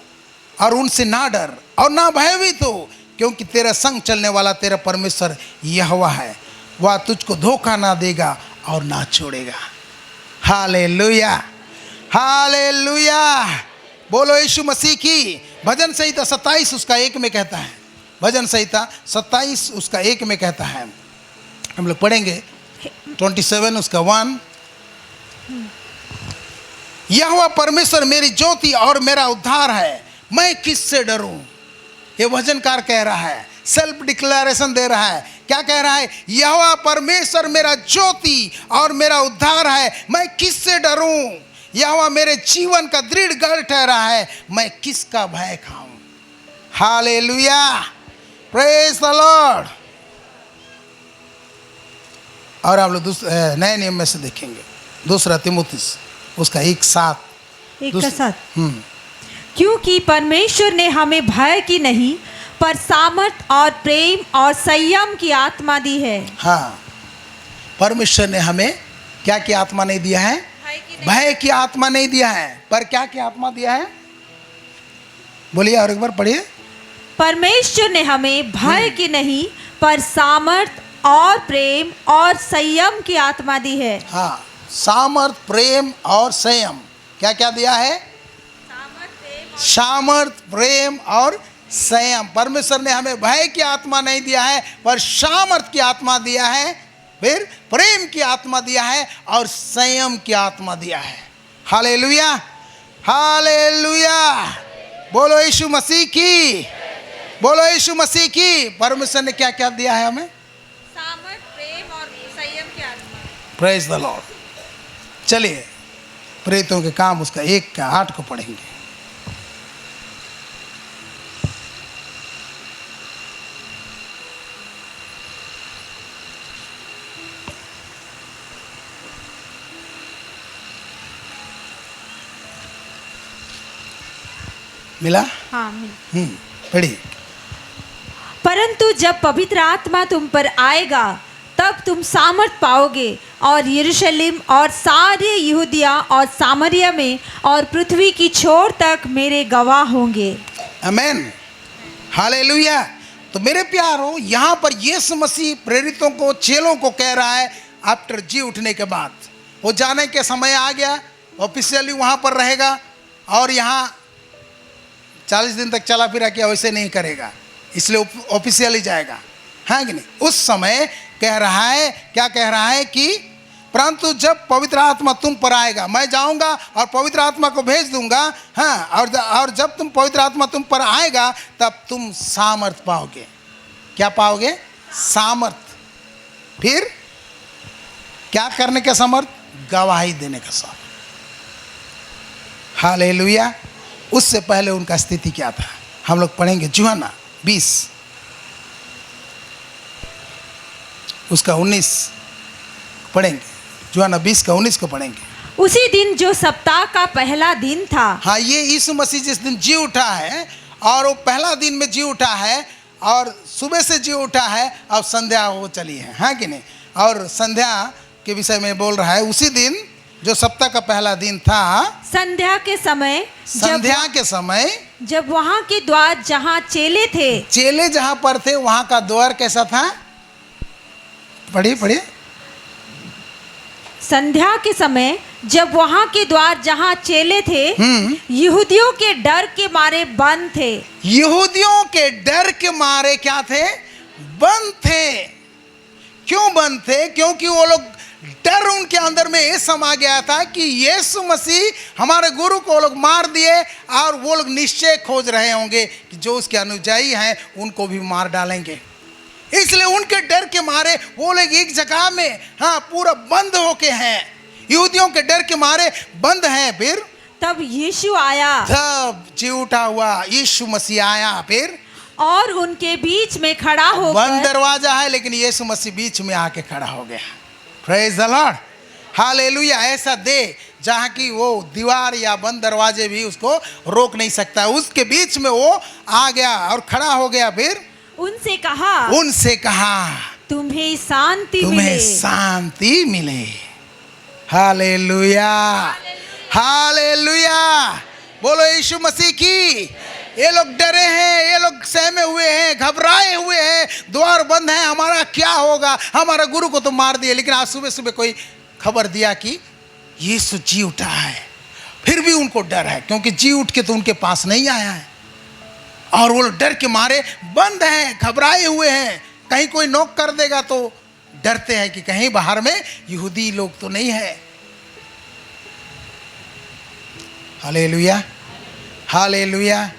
और उनसे ना डर और ना भयभीत हो, क्योंकि तेरा संग चलने वाला तेरा परमेश्वर यहोवा है। वह तुझको धोखा ना देगा और ना छोड़ेगा। Hallelujah, hallelujah. बोलो यीशु मसीह की। भजन संहिता 27 उसका 1 में कहता है, भजन संहिता 27 उसका 1 में कहता है। हम लोग पढ़ेंगे 27 उसका 1। यहोवा परमेश्वर मेरी ज्योति और मेरा उद्धार है, मैं किससे डरूं? ये भजनकार कह रहा है, सेल्फ डिक्लेरेशन दे रहा है। क्या कह रहा है? यहोवा परमेश्वर मेरा ज्योति और मेरा उद्धार है, मैं किससे डरूं? यहोवा मेरे जीवन का दृढ़ गढ़ ठहरा है, मैं किसका भय खाऊं? Hallelujah, praise the Lord. और आप लोग नए नियम में से देखेंगे, दूसरा तिमुथियुस उसका 1:7। क्योंकि परमेश्वर ने हमें भय की नहीं पर सामर्थ और प्रेम और संयम की आत्मा दी है। हाँ, परमेश्वर ने हमें क्या की आत्मा नहीं दिया है? भय की आत्मा नहीं दिया है, पर क्या की आत्मा दिया है? बोलिए और एक बार पढ़िए। परमेश्वर ने हमें भय की नहीं पर सामर्थ और प्रेम और संयम की आत्मा दी है। हाँ, सामर्थ, प्रेम और संयम क्या क्या दिया है? सामर्थ, प्रेम और संयम। परमेश्वर ने हमें भय की आत्मा नहीं दिया है पर सामर्थ की आत्मा दिया है, फिर प्रेम की आत्मा दिया है और संयम की आत्मा दिया है। Hallelujah, hallelujah. बोलो यीशु मसीह की, बोलो यीशु मसीह की। परमेश्वर ने क्या क्या दिया है हमें? सामर्थ, प्रेम और संयम की आत्मा। Praise the Lord. चलिए प्रेरितों के काम उसका 1:8 को पढ़ेंगे। मिला? हाँ, मिला। पढ़िए। परंतु जब पवित्र आत्मा तुम पर आएगा तब तुम सामर्थ पाओगे और यरूशलेम और सारे यहूदिया और सामरिया में और पृथ्वी की छोर तक मेरे गवाह होंगे। आमेन, हालेलुया। तो मेरे प्यारो, यहाँ पर यीशु मसीह प्रेरितों को, चेलों को कह रहा है आफ्टर जी उठने के बाद वो जाने के समय आ गया, ऑफिशियली वहाँ पर रहेगा और यहाँ 40 दिन तक चला फिरा किया वैसे नहीं करेगा, इसलिए ऑफिशियली जाएगा, है कि नहीं? उस समय कह रहा है, क्या कह रहा है कि परंतु जब पवित्र आत्मा तुम पर आएगा, मैं जाऊंगा और पवित्र आत्मा को भेज दूंगा, हाँ, और जब तुम पवित्र आत्मा तुम पर आएगा तब तुम सामर्थ पाओगे। क्या पाओगे? सामर्थ। फिर क्या करने का समर्थ? गवाही देने का समर्थ। हालेलुया। उससे पहले उनका स्थिति क्या था? हम लोग पढ़ेंगे यूहन्ना 20 उसका 19 पढ़ेंगे। यूहन्ना 20 का 19 को पढ़ेंगे। उसी दिन जो सप्ताह का पहला दिन था। हाँ, ये यीशु मसीह जिस दिन जी उठा है और वो पहला दिन में जी उठा है और सुबह से जी उठा है और संध्या हो चली है, हाँ कि नहीं? और संध्या के विषय में बोल रहा है। उसी दिन जो सप्ताह का पहला दिन था, संध्या के समय, जब वहाँ के द्वार जहाँ चेले जहाँ पर थे वहाँ का द्वार कैसा था? पढ़िए। संध्या के समय जब वहाँ के द्वार जहाँ चेले थे, यहूदियों के डर के मारे बंद थे। यहूदियों के डर के मारे क्या थे? बंद थे। क्यों बंद थे? क्योंकि वो लोग, डर उनके अंदर में ये समा गया था कि यीशु मसीह हमारे गुरु को लोग मार दिए और वो लोग निश्चय खोज रहे होंगे कि जो उसके अनुयायी हैं उनको भी मार डालेंगे। इसलिए उनके डर के मारे वो लोग एक जगह में, हाँ, पूरा बंद होके हैं। यहूदियों के डर के मारे बंद हैं। फिर तब यीशु आया, तब जी उठा हुआ यीशु मसीह आया। फिर और उनके बीच में खड़ा होकर, बंद दरवाजा है लेकिन यीशु मसीह बीच में आके खड़ा हो गया। Praise the Lord, hallelujah. ऐसा दे जहाँ की वो दीवार या बंद दरवाजे भी उसको रोक नहीं सकता, उसके बीच में वो आ गया और खड़ा हो गया। फिर उनसे कहा तुम्हें शांति मिले। Hallelujah, hallelujah. बोलो यीशु मसीह की। ये लोग डरे हैं, ये लोग सहमे हुए हैं, घबराए हुए हैं, द्वार बंद है, हमारा क्या होगा? हमारा गुरु को तो मार दिए। लेकिन आज सुबह सुबह कोई खबर दिया कि यीशु जी उठा है। फिर भी उनको डर है क्योंकि जी उठ के तो उनके पास नहीं आया है और वो डर के मारे बंद हैं, घबराए हुए हैं। कहीं कोई नॉक कर देगा तो डरते हैं कि कहीं बाहर में यहूदी लोग तो नहीं है। Hallelujah, hallelujah.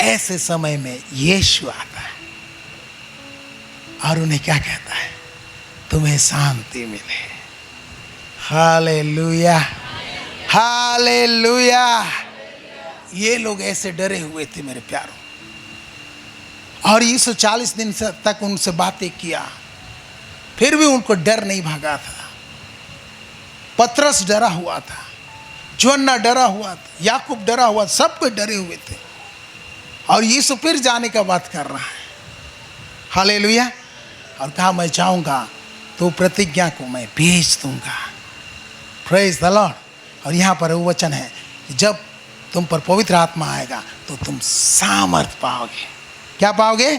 ऐसे समय में यीशु आता है और उन्हें क्या कहता है? तुम्हें शांति मिले। Hallelujah, hallelujah. ये लोग ऐसे डरे हुए थे मेरे प्यारों, और यीशु 40 दिन तक उनसे बातें किया, फिर भी उनको डर नहीं भागा था। पतरस डरा हुआ था, यूहन्ना डरा हुआ था, याकूब डरा हुआ, सब कोई डरे हुए थे। और यीशु फिर जाने का बात कर रहा है। हालेलुया। और कहा मैं जाऊंगा तो प्रतिज्ञा को मैं भेज दूंगा। Praise the Lord. और यहाँ पर वो वचन है कि जब तुम पर पवित्र आत्मा आएगा तो तुम सामर्थ पाओगे। क्या पाओगे?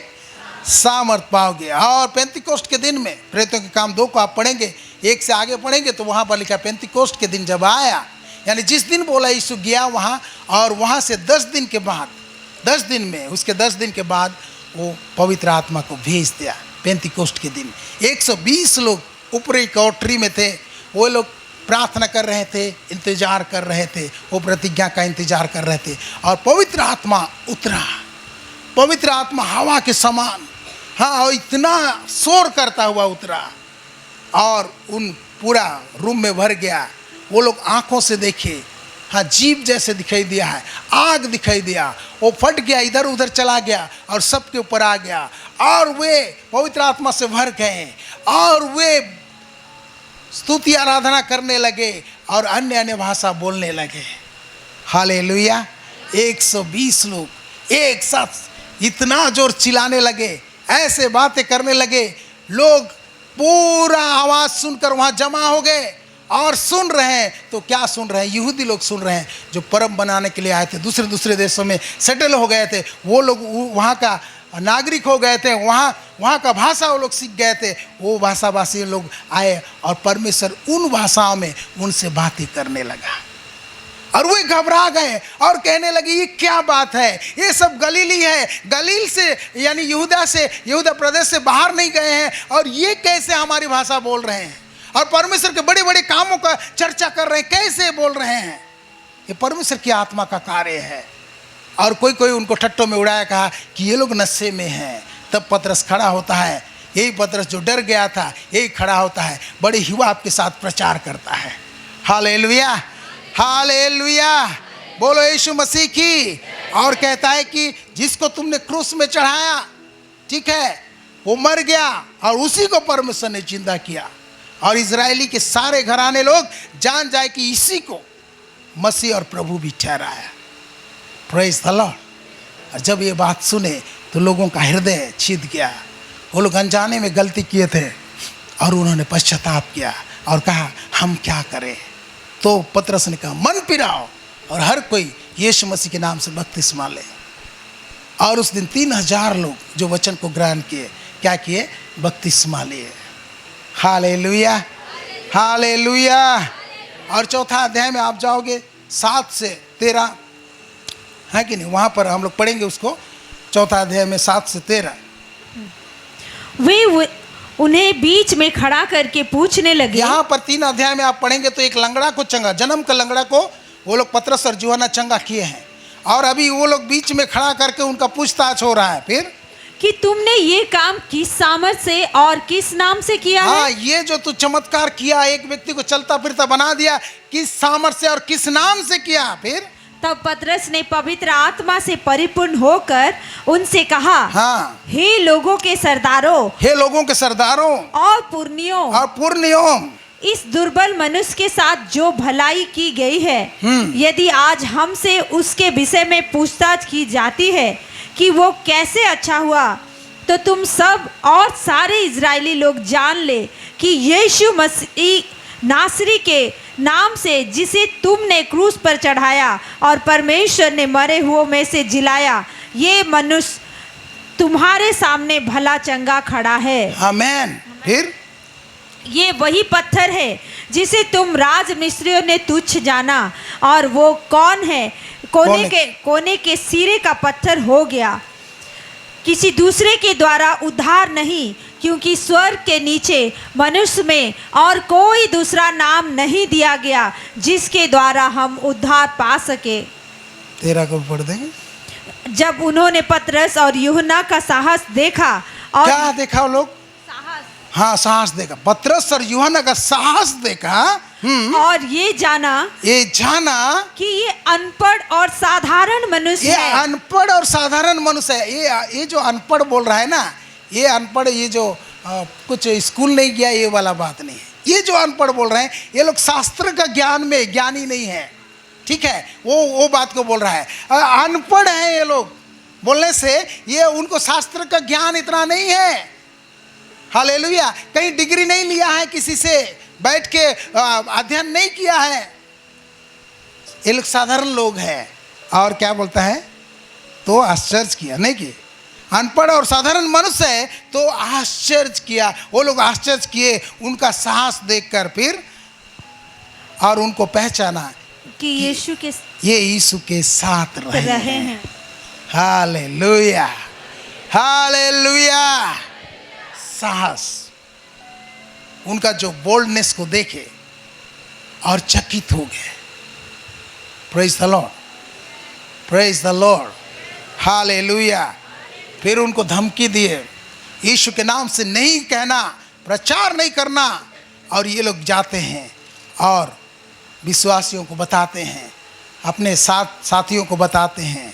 सामर्थ पाओगे। और पेंतीकोस्ट के दिन में, प्रेरितों के काम 2 को आप पढ़ेंगे, 1 से आगे पढ़ेंगे तो वहाँ पर लिखा पेंतीकोस्ट के दिन जब आया, यानी जिस दिन बोला यीशु गया वहाँ, और वहाँ से 10 दिन के बाद, 10 दिन में, उसके 10 दिन के बाद वो पवित्र आत्मा को भेज दिया। पेंतीकोस्ट के दिन 120 लोग ऊपरी कोठरी में थे। वो लोग प्रार्थना कर रहे थे, इंतजार कर रहे थे, वो प्रतिज्ञा का इंतजार कर रहे थे। और पवित्र आत्मा उतरा, पवित्र आत्मा हवा के समान, हाँ, और इतना शोर करता हुआ उतरा और उन पूरा रूम में भर गया। वो लोग आंखों से देखे, हाँ, जीभ जैसे दिखाई दिया है, आग दिखाई दिया, वो फट गया, इधर उधर चला गया और सबके ऊपर आ गया। और वे पवित्र आत्मा से भर गए और वे स्तुति आराधना करने लगे और अन्य अन्य भाषा बोलने लगे। हालेलुया। 120 लोग एक साथ इतना जोर चिल्लाने लगे, ऐसे बातें करने लगे, लोग पूरा आवाज सुनकर वहां जमा हो गए और सुन रहे हैं। तो क्या सुन रहे हैं? यहूदी लोग सुन रहे हैं जो पर्व बनाने के लिए आए थे, दूसरे देशों में सेटल हो गए थे, वो लोग वहाँ का नागरिक हो गए थे, वहाँ का भाषा वो लोग सीख गए थे। वो भाषाभाषी लोग आए और परमेश्वर उन भाषाओं में उनसे बातें करने लगा और वे घबरा गए और कहने लगे ये क्या बात है? ये सब गलीली है, गलील से यानी यहूदा प्रदेश से बाहर नहीं गए हैं और ये कैसे हमारी भाषा बोल रहे हैं? और परमेश्वर के बड़े बड़े कामों का चर्चा कर रहे हैं, कैसे बोल रहे हैं। ये परमेश्वर की आत्मा का कार्य है। और कोई कोई उनको ठट्टों में उड़ाया, कहा कि ये लोग नशे में हैं। तब पतरस खड़ा होता है, यही पतरस जो डर गया था, यही खड़ा होता है, बड़े हिवाब के साथ प्रचार करता है। हालेलुया, हालेलुया, बोलो यीशु मसीह की। और कहता है कि जिसको तुमने क्रूस में चढ़ाया, ठीक है, वो मर गया और उसी को परमेश्वर ने जिंदा किया, और इजरायली के सारे घराने लोग जान जाए कि इसी को मसीह और प्रभु भी ठहराया। Praise the Lord. और जब ये बात सुने तो लोगों का हृदय छिद गया। वो लोग अनजाने में गलती किए थे और उन्होंने पश्चाताप किया और कहा हम क्या करें। तो पतरस ने कहा मन फिराओ और हर कोई यीशु मसीह के नाम से बपतिस्मा ले। और उस दिन 3000 लोग जो वचन को ग्रहण किए, क्या किए, बपतिस्मा लिए। Hallelujah, hallelujah. और चौथा अध्याय में आप जाओगे 7 से 13, है कि नहीं, वहाँ पर हम लोग पढ़ेंगे उसको। चौथा अध्याय में 7 से 13। वे उन्हें बीच में खड़ा करके पूछने लगे। यहाँ पर 3 अध्याय में आप पढ़ेंगे तो एक लंगड़ा को चंगा, जन्म का लंगड़ा को वो लोग पतरस और यूहन्ना चंगा किए हैं। और अभी वो लोग बीच में खड़ा करके उनका पूछताछ हो रहा है फिर कि तुमने ये काम किस सामर्थ से और किस नाम से किया हाँ, है? ये जो तू चमत्कार किया, एक व्यक्ति को चलता फिरता बना दिया, किस सामर्थ से और किस नाम से किया। फिर तब पतरस ने पवित्र आत्मा से परिपूर्ण होकर उनसे कहा, हाँ, हे लोगों के सरदारों, हे लोगों के सरदारों और पुरनियों, और पुरनियों, इस दुर्बल मनुष्य के साथ जो भलाई की गई है, यदि आज हमसे उसके विषय में पूछताछ की जाती है कि वो कैसे अच्छा हुआ, तो तुम सब और सारे इजरायली लोग जान ले कि यीशु मसीह नासरी के नाम से, जिसे तुमने क्रूस पर चढ़ाया और परमेश्वर ने मरे हुओं में से जिलाया, ये मनुष्य तुम्हारे सामने भला चंगा खड़ा है। आमेन। फिर ये वही पत्थर है जिसे तुम राज मिस्रियों ने तुच्छ जाना, और वो कौन है, कोने के सिरे का पत्थर हो गया, किसी दूसरे के द्वारा उद्धार नहीं, क्योंकि स्वर्ग के नीचे मनुष्य में और कोई दूसरा नाम नहीं दिया गया जिसके द्वारा हम उद्धार पा सके। 13 को पढ़ देंगे। जब उन्होंने पतरस और यूहन्ना का साहस देखा, और क्या देखा वो लोग? हाँ, साहस देखा। पतरस और यूहन्ना का साहस देखा, और ये जाना कि ये अनपढ़ और साधारण मनुष्य ये है। अनपढ़ और साधारण मनुष्य है। ये जो अनपढ़ बोल रहा है ना, ये अनपढ़, ये जो कुछ स्कूल नहीं गया, ये वाला बात नहीं है। ये जो अनपढ़ बोल रहे हैं, ये लोग शास्त्र का ज्ञान में ज्ञानी नहीं है, ठीक है, वो बात को बोल रहा है। अनपढ़ है ये लोग, बोलने से ये उनको शास्त्र का ज्ञान इतना नहीं है। हालेलुया। कहीं डिग्री नहीं लिया है, किसी से बैठ के अध्ययन नहीं किया है। ये लोग साधारण लोग हैं। और क्या बोलता है, तो आश्चर्य किया, नहीं कि अनपढ़ और साधारण मनुष्य है तो आश्चर्य किया। वो लोग आश्चर्य किए उनका साहस देखकर, फिर और उनको पहचाना कि यीशु के ये यीशु के साथ रहे हैं। Hallelujah, hallelujah. साहस, उनका जो बोल्डनेस को देखे और चकित हो गए। Praise the Lord, praise the Lord, hallelujah. फिर उनको धमकी दिए, यीशु के नाम से नहीं कहना, प्रचार नहीं करना। और ये लोग जाते हैं और विश्वासियों को बताते हैं, अपने साथियों को बताते हैं,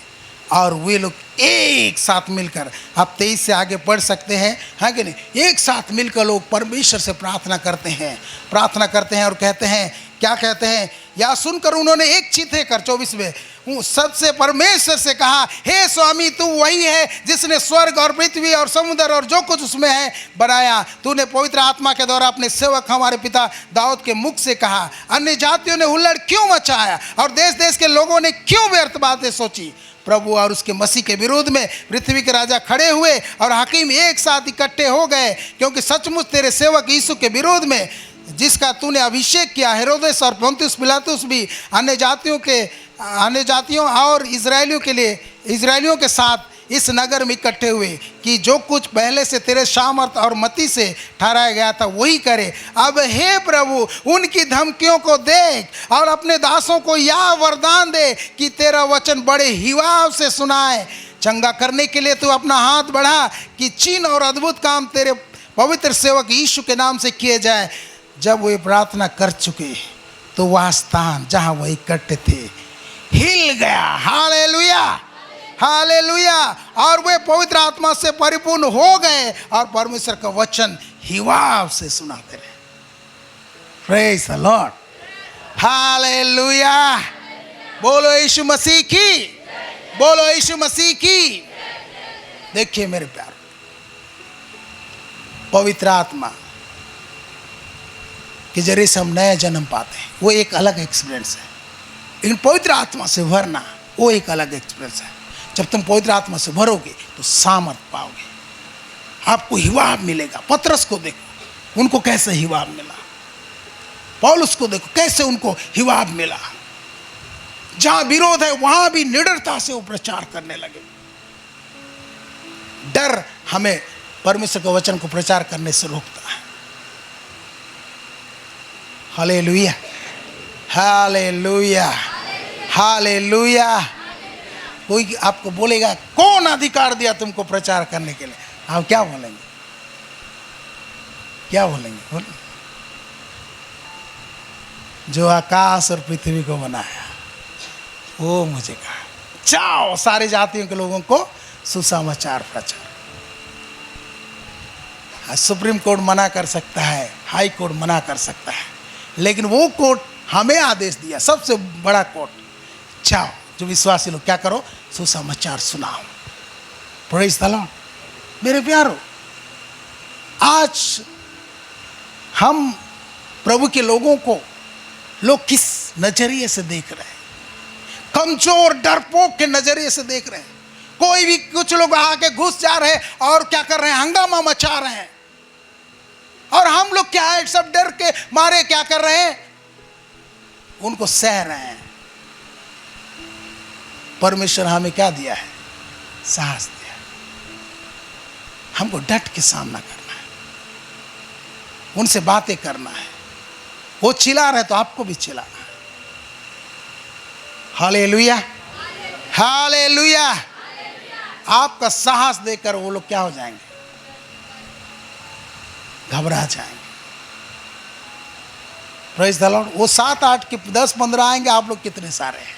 और वे लोग एक साथ मिलकर, आप 23 से आगे पढ़ सकते हैं, है कि नहीं, एक साथ मिलकर लोग परमेश्वर से प्रार्थना करते हैं और कहते हैं, क्या कहते हैं, या सुनकर उन्होंने एक चित कर 24 में सबसे परमेश्वर से कहा, हे स्वामी, तू वही है जिसने स्वर्ग और पृथ्वी और समुद्र और जो कुछ उसमें है बनाया। तूने पवित्र आत्मा के द्वारा अपने सेवक हमारे पिता दाऊद के मुख से कहा, अन्य जातियों ने हुल्लड़ क्यों मचाया और देश देश के लोगों ने क्यों व्यर्थ बातें सोची। प्रभु और उसके मसीह के विरोध में पृथ्वी के राजा खड़े हुए और हकीम एक साथ इकट्ठे हो गए, क्योंकि सचमुच तेरे सेवक यीशु के विरोध में, जिसका तूने अभिषेक किया, हेरोदेस और पोंतियुस पिलातुस भी अन्य जातियों और इजरायलियों के साथ इस नगर में इकट्ठे हुए कि जो कुछ पहले से तेरे सामर्थ और मति से ठहराया गया था वही करे। अब हे प्रभु, उनकी धमकियों को देख और अपने दासों को यह वरदान दे कि तेरा वचन बड़े हिवाव से सुनाए। चंगा करने के लिए तू अपना हाथ बढ़ा कि चिन्ह और अद्भुत काम तेरे पवित्र सेवक यीशु के नाम से किए जाए। जब वे प्रार्थना कर चुके तो वह स्थान जहां वह इकट्ठे थे हिल गया। Hallelujah, hallelujah. और वे पवित्र आत्मा से परिपूर्ण हो गए और परमेश्वर का वचन हिवाव से सुनाते रहे। Praise the Lord, hallelujah. बोलो यीशु मसीह की, बोलो यीशु मसीह की। देखिए मेरे प्यार, पवित्र आत्मा के जरिए से हम नया जन्म पाते हैं, वो एक अलग एक्सपीरियंस है। लेकिन पवित्र आत्मा से भरना वो एक अलग एक्सपीरियंस है। जब तुम पवित्र आत्मा से भरोगे तो सामर्थ पाओगे, आपको हिवाब मिलेगा। पतरस को देखो, उनको कैसे हिवाब मिला। पौलुस को देखो कैसे उनको हिवाब मिला। जहां विरोध है वहां भी निडरता से वो प्रचार करने लगे। डर हमें परमेश्वर के वचन को प्रचार करने से रोकता है। Hallelujah, hallelujah, hallelujah. कोई आपको बोलेगा कौन अधिकार दिया तुमको प्रचार करने के लिए, आप क्या बोलेंगे? क्या बोलेंगे? बोलेंगे जो आकाश और पृथ्वी को बनाया वो मुझे कहा जाओ सारे जातियों के लोगों को सुसमाचार प्रचार। सुप्रीम कोर्ट मना कर सकता है, हाई कोर्ट मना कर सकता है, लेकिन वो कोर्ट हमें आदेश दिया, सबसे बड़ा कोर्ट, जाओ जो विश्वासी लोग क्या करो, सुसमाचार सुनाओ। Praise the Lord. मेरे प्यारो, आज हम प्रभु के लोगों को लोग किस नजरिए से देख रहे हैं? कमजोर डरपोक के नजरिए से देख रहे हैं। कोई भी, कुछ लोग आके घुस जा रहे हैं और क्या कर रहे हैं, हंगामा मचा रहे हैं। और हम लोग क्या है, सब डर के मारे क्या कर रहे हैं, उनको सह रहे हैं। परमेश्वर हमें क्या दिया है? साहस दिया। हमको डट के सामना करना है, उनसे बातें करना है। वो चिल्ला रहे तो आपको भी चिल्लाना है। Hallelujah, hallelujah. आपका साहस देकर वो लोग क्या हो जाएंगे? घबरा जाएंगे। Praise the Lord. वो 7, 8 के 10, 15 आएंगे, आप लोग कितने सारे हैं?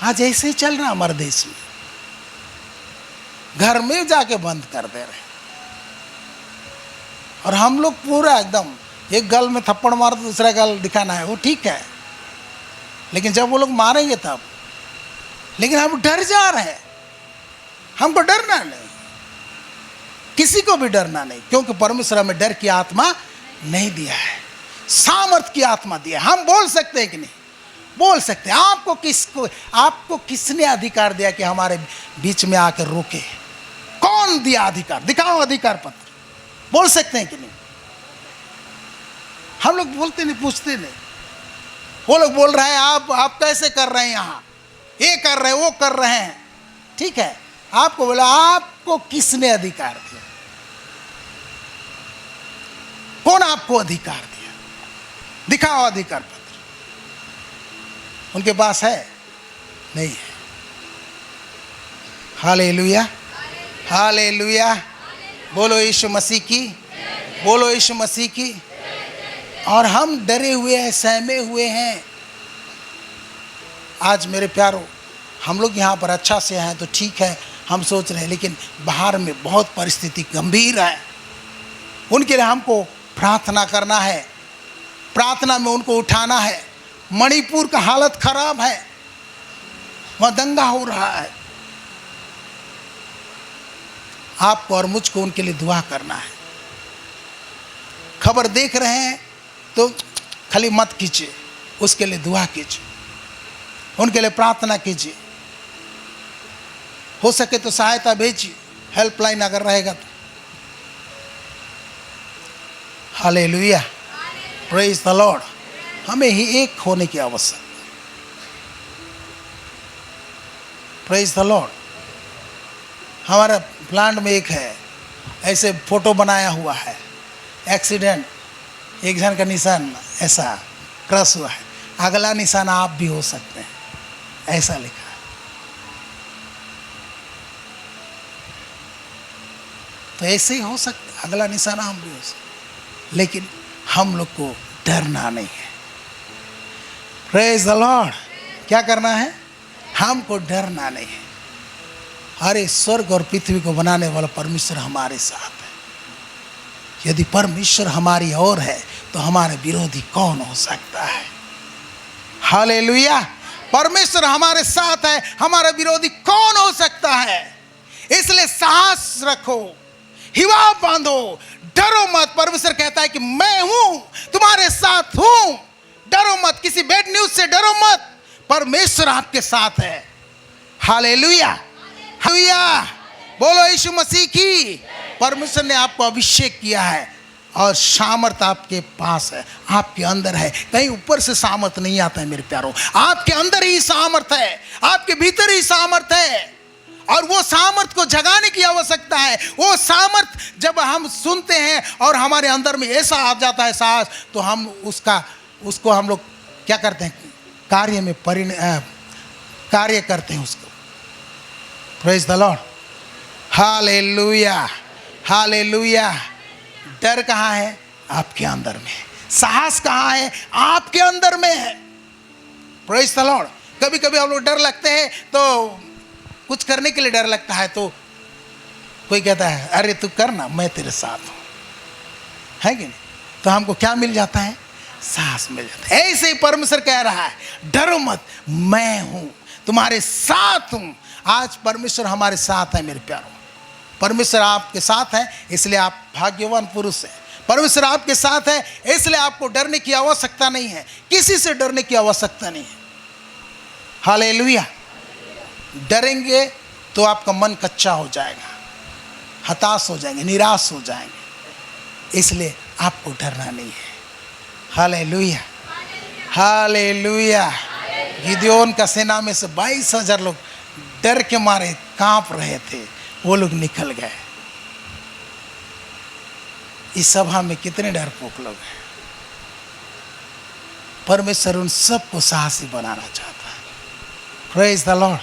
आज ऐसे ही चल रहा हमारे देश में। घर में जाके बंद कर दे रहे, और हम लोग पूरा एकदम एक गल में थप्पड़ मार तो दूसरा गल दिखाना है, वो ठीक है, लेकिन जब वो लोग मारेंगे तब। लेकिन हम डर जा रहे हैं। हमको डरना नहीं, किसी को भी डरना नहीं, क्योंकि परमेश्वर हमें डर की आत्मा नहीं दिया है, सामर्थ की आत्मा दिया। हम बोल सकते हैं कि नहीं? बोल सकते हैं। आपको किसने अधिकार दिया कि हमारे बीच में आकर रोके? कौन दिया अधिकार? दिखाओ अधिकार पत्र। बोल सकते हैं कि नहीं? हम लोग बोलते नहीं, पूछते नहीं। वो लोग बोल रहे हैं आप कैसे कर रहे हैं, यहाँ ये कर रहे हैं, वो कर रहे हैं, ठीक है। आपको बोला, आपको किसने अधिकार दिया? कौन आपको अधिकार दिया? दिखाओ अधिकार पत्र। उनके पास है? नहीं है। Hallelujah, hallelujah. बोलो यीशु मसीह की, बोलो यीशु मसीह की। और हम डरे हुए हैं, सहमे हुए हैं। आज मेरे प्यारो, हम लोग यहाँ पर अच्छा से हैं तो ठीक है, हम सोच रहे हैं, लेकिन बाहर में बहुत परिस्थिति गंभीर है। उनके लिए हमको प्रार्थना करना है, प्रार्थना में उनको उठाना है। मणिपुर का हालत खराब है, वहाँ दंगा हो रहा है। आपको और मुझको उनके लिए दुआ करना है। खबर देख रहे हैं तो खाली मत कीजिए, उसके लिए दुआ कीजिए, उनके लिए प्रार्थना कीजिए। हो सके तो सहायता भेजिए, हेल्पलाइन अगर रहेगा तो। Hallelujah, praise the Lord. हमें ही एक होने की आवश्यकता। Praise the Lord. हमारा प्लांट में एक है, ऐसे फोटो बनाया हुआ है, एक्सीडेंट, एक जन का निशान ऐसा क्रश हुआ है, अगला निशान आप भी हो सकते हैं, ऐसा लिखा है। तो ऐसे ही हो सकता है, अगला निशान हम भी हो सकते, लेकिन हम लोग को डरना नहीं है। Praise the Lord. क्या करना है? हमको डरना नहीं है। अरे स्वर्ग और पृथ्वी को बनाने वाला परमेश्वर हमारे साथ है। यदि परमेश्वर हमारी ओर है तो हमारे विरोधी कौन हो सकता है? हालेलुया। परमेश्वर हमारे साथ है, हमारा विरोधी कौन हो सकता है? इसलिए साहस रखो, हिवा बांधो, डरो मत। परमेश्वर कहता है कि मैं हूं, तुम्हारे साथ हूं, डरो मत। किसी बैड न्यूज से डरो मत, परमेश्वर आपके साथ है। Hallelujah, hallelujah. बोलो यीशु मसीह की। परमेश्वर ने आपको अभिषेक किया है और सामर्थ आपके पास है, आपके अंदर है। कहीं ऊपर से सामर्थ नहीं आता है मेरे प्यारों, आपके अंदर ही सामर्थ है, आपके भीतर ही सामर्थ है। और वो सामर्थ को जगाने की आवश्यकता है। वो सामर्थ जब हम सुनते हैं और हमारे अंदर में ऐसा आ जाता है साहस, तो हम उसको हम लोग क्या करते हैं? कार्य में कार्य करते हैं उसको। Praise the Lord. Hallelujah, hallelujah. डर कहाँ है? आपके अंदर में। साहस कहाँ है? आपके अंदर में है। Praise the Lord. कभी कभी हम लोग डर लगते हैं, तो कुछ करने के लिए डर लगता है, तो कोई कहता है अरे तू करना, मैं तेरे साथ हूं, है कि नहीं? तो हमको क्या मिल जाता है? साहस मिल जाता है। ऐसे ही परमेश्वर कह रहा है, डरो मत, मैं हूं, तुम्हारे साथ हूं। आज परमेश्वर हमारे साथ है मेरे प्यारों। परमेश्वर आपके साथ है, इसलिए आप भाग्यवान पुरुष हैं। परमेश्वर आपके साथ है, इसलिए आपको डरने की आवश्यकता नहीं है, किसी से डरने की आवश्यकता नहीं है। हालेलुया। डरेंगे तो आपका मन कच्चा हो जाएगा, हताश हो जाएंगे, निराश हो जाएंगे। इसलिए आपको डरना नहीं है। Hallelujah, hallelujah. गिदोन का सेना में से 22,000 लोग डर के मारे कांप रहे थे, वो लोग निकल गए। इस सभा में कितने डरपोक लोग हैं। परमेश्वर उन सबको साहसी बनाना चाहता है। Praise the Lord.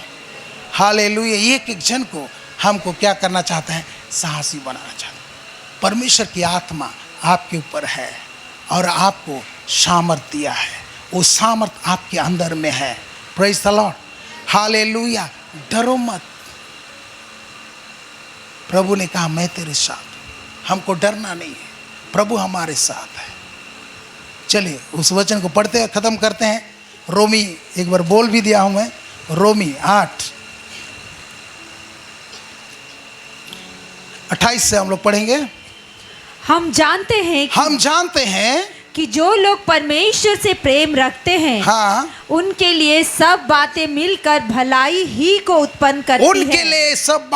हालेलुया। एक एक जन को हमको क्या करना चाहता है? साहसी बनाना चाहता है। परमेश्वर की आत्मा आपके ऊपर है और आपको सामर्थ दिया है। वो सामर्थ आपके अंदर में है। Praise the Lord. हालेलुया। डरो मत। प्रभु ने कहा मैं तेरे साथ हूं। हमको डरना नहीं है, प्रभु हमारे साथ है। चलिए उस वचन को पढ़ते हैं, खत्म करते हैं। रोमी एक बार बोल भी दिया हूं मैं। रोमी 8:28 से हम लोग पढ़ेंगे। हम जानते हैं कि जो लोग परमेश्वर से प्रेम रखते हैं, हाँ, उनके लिए सब बातें मिलकर भलाई ही को उत्पन्न करती उनके है। लिए सब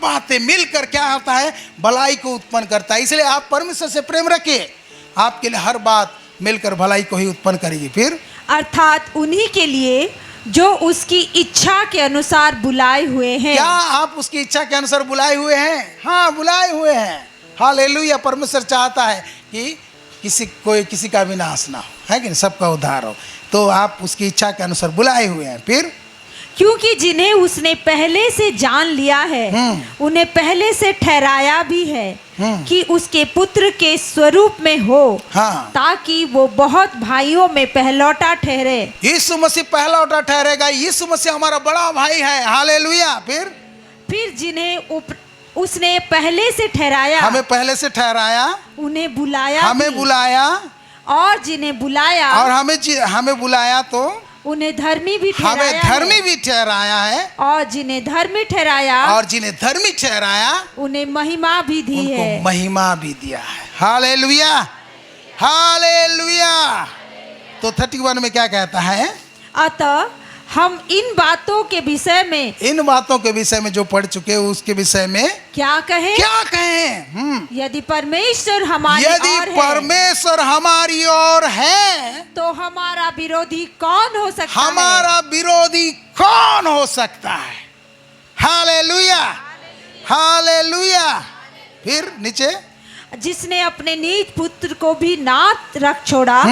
बातें मिलकर क्या होता है? भलाई को उत्पन्न करता है। इसलिए आप परमेश्वर से प्रेम रखिए, आपके लिए हर बात मिलकर भलाई को ही उत्पन्न करेगी। फिर अर्थात उन्हीं के लिए जो उसकी इच्छा के अनुसार बुलाए हुए हैं। क्या आप उसकी इच्छा के अनुसार बुलाए हुए हैं? हाँ, बुलाए हुए हैं। हालेलुया। परमेश्वर चाहता है कि किसी का भी नाश ना हो, है कि नहीं? सबका उद्धार हो। तो आप उसकी इच्छा के अनुसार बुलाए हुए हैं। फिर क्योंकि जिन्हें उसने पहले से जान लिया है, उन्हें पहले से ठहराया भी है कि उसके पुत्र के स्वरूप में हो, हाँ, ताकि वो बहुत भाइयों में पहलौटा ठहरे। यीशु मसीह पहलौटा ठहरेगा। यीशु मसीह हमारा बड़ा भाई है। हालेलुया। फिर जिन्हें उसने पहले से ठहराया, हमें पहले से ठहराया, उन्हें बुलाया, हमें बुलाया, और जिन्हें बुलाया, और हमें बुलाया तो उन्हें धर्मी भी ठहराया, हमें धर्मी भी ठहराया है, और जिन्हें धर्मी ठहराया, उन्हें महिमा भी दी है। उनको महिमा भी दिया है। Hallelujah, hallelujah. तो 31 में क्या कहता है? अतः हम इन बातों के विषय में जो पढ़ चुके हैं उसके विषय में क्या कहें? यदि परमेश्वर हमारी ओर है तो हमारा विरोधी कौन हो सकता है? हालेलुया। हालेलुया। फिर नीचे, जिसने अपने निज पुत्र को भी ना रख छोड़ा,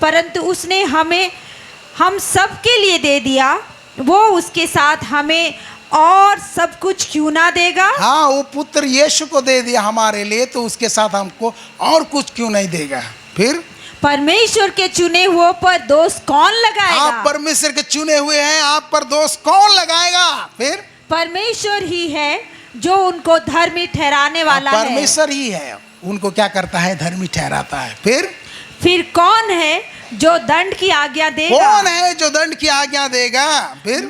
परंतु उसने हम सब के लिए दे दिया, वो उसके साथ हमें और सब कुछ क्यों ना देगा। हाँ, वो पुत्र यीशु को दे दिया हमारे लिए, तो उसके साथ हमको और कुछ क्यों नहीं देगा। फिर, परमेश्वर के चुने हुए पर दोष कौन लगाएगा। आप परमेश्वर के चुने हुए हैं, आप पर दोष कौन लगाएगा। फिर, परमेश्वर ही है जो उनको धर्मी ठहराने वाला है। परमेश्वर ही है, उनको क्या करता है, धर्मी ठहराता है। फिर कौन है जो दंड की आज्ञा देगा। कौन है जो दंड की आज्ञा देगा। फिर,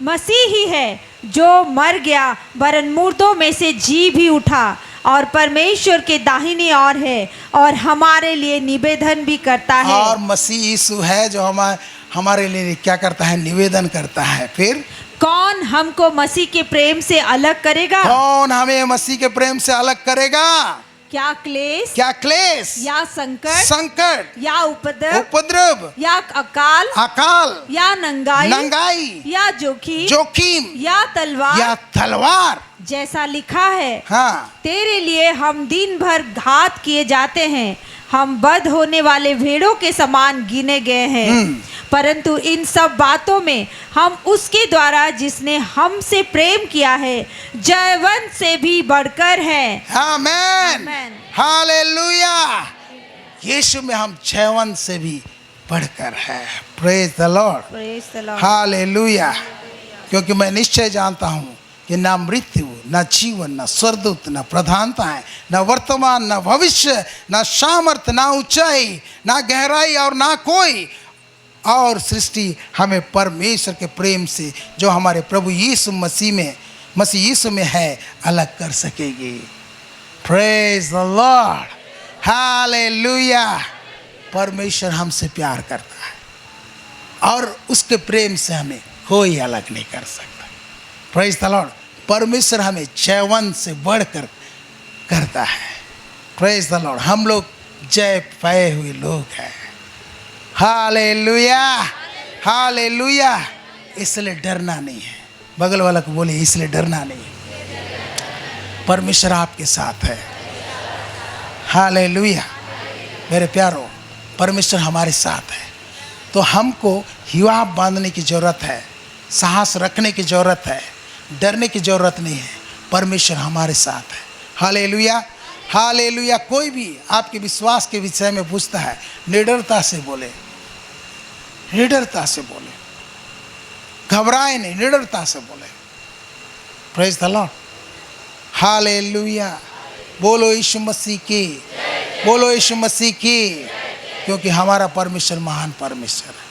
मसीह ही है जो मर गया वरन मुर्दों में से जी भी उठा और परमेश्वर के दाहिनी ओर है और हमारे लिए निवेदन भी करता है। और मसीह यीशु है जो हमारे लिए क्या करता है, निवेदन करता है। फिर, कौन हमको मसीह के प्रेम से अलग करेगा। कौन हमें मसीह के प्रेम से अलग करेगा। क्या क्लेश या संकट या उपद्रव या अकाल या नंगाई या जोखिम या तलवार जैसा लिखा है। हाँ, तेरे लिए हम दिन भर घात किए जाते हैं, हम बध होने वाले भेड़ों के समान गिने गए हैं। परंतु इन सब बातों में हम उसके द्वारा जिसने हमसे प्रेम किया है जयवंत से भी बढ़कर है। आमेन, हालेलुया। यीशु में हम जयवंत से भी बढ़कर है। Praise the Lord, hallelujah. क्योंकि मैं निश्चय जानता हूँ कि ना मृत्यु, ना जीवन, ना स्वर्गदूत, ना प्रधानताएं, ना वर्तमान, ना भविष्य, ना सामर्थ, ना ऊंचाई, ना गहराई और ना कोई और सृष्टि हमें परमेश्वर के प्रेम से जो हमारे प्रभु यीशु मसीह यीशु में है अलग कर सकेगी। Praise the Lord, hallelujah. परमेश्वर हमसे प्यार करता है और उसके प्रेम से हमें कोई अलग नहीं कर सकता। Praise the Lord. परमेश्वर हमें जयवंत से बढ़कर करता है। Praise the Lord. हम लोग जय पाए हुए लोग हैं। Hallelujah, hallelujah. इसलिए डरना नहीं है। बगल वाला को बोले, इसलिए डरना नहीं है, परमेश्वर आपके साथ है। हालेलुया। मेरे प्यारो, परमेश्वर हमारे साथ है, तो हमको हिवाब बांधने की ज़रूरत है, साहस रखने की ज़रूरत है, डरने की ज़रूरत नहीं है। परमेश्वर हमारे साथ है। Hallelujah, hallelujah. कोई भी आपके विश्वास के विषय में पूछता है, निडरता से बोले, निडरता से बोले, घबराए नहीं, निडरता से बोले। Praise the Lord, hallelujah. बोलो यीशु मसीह की, बोलो यीशु मसीह की। क्योंकि हमारा परमेश्वर महान परमेश्वर है,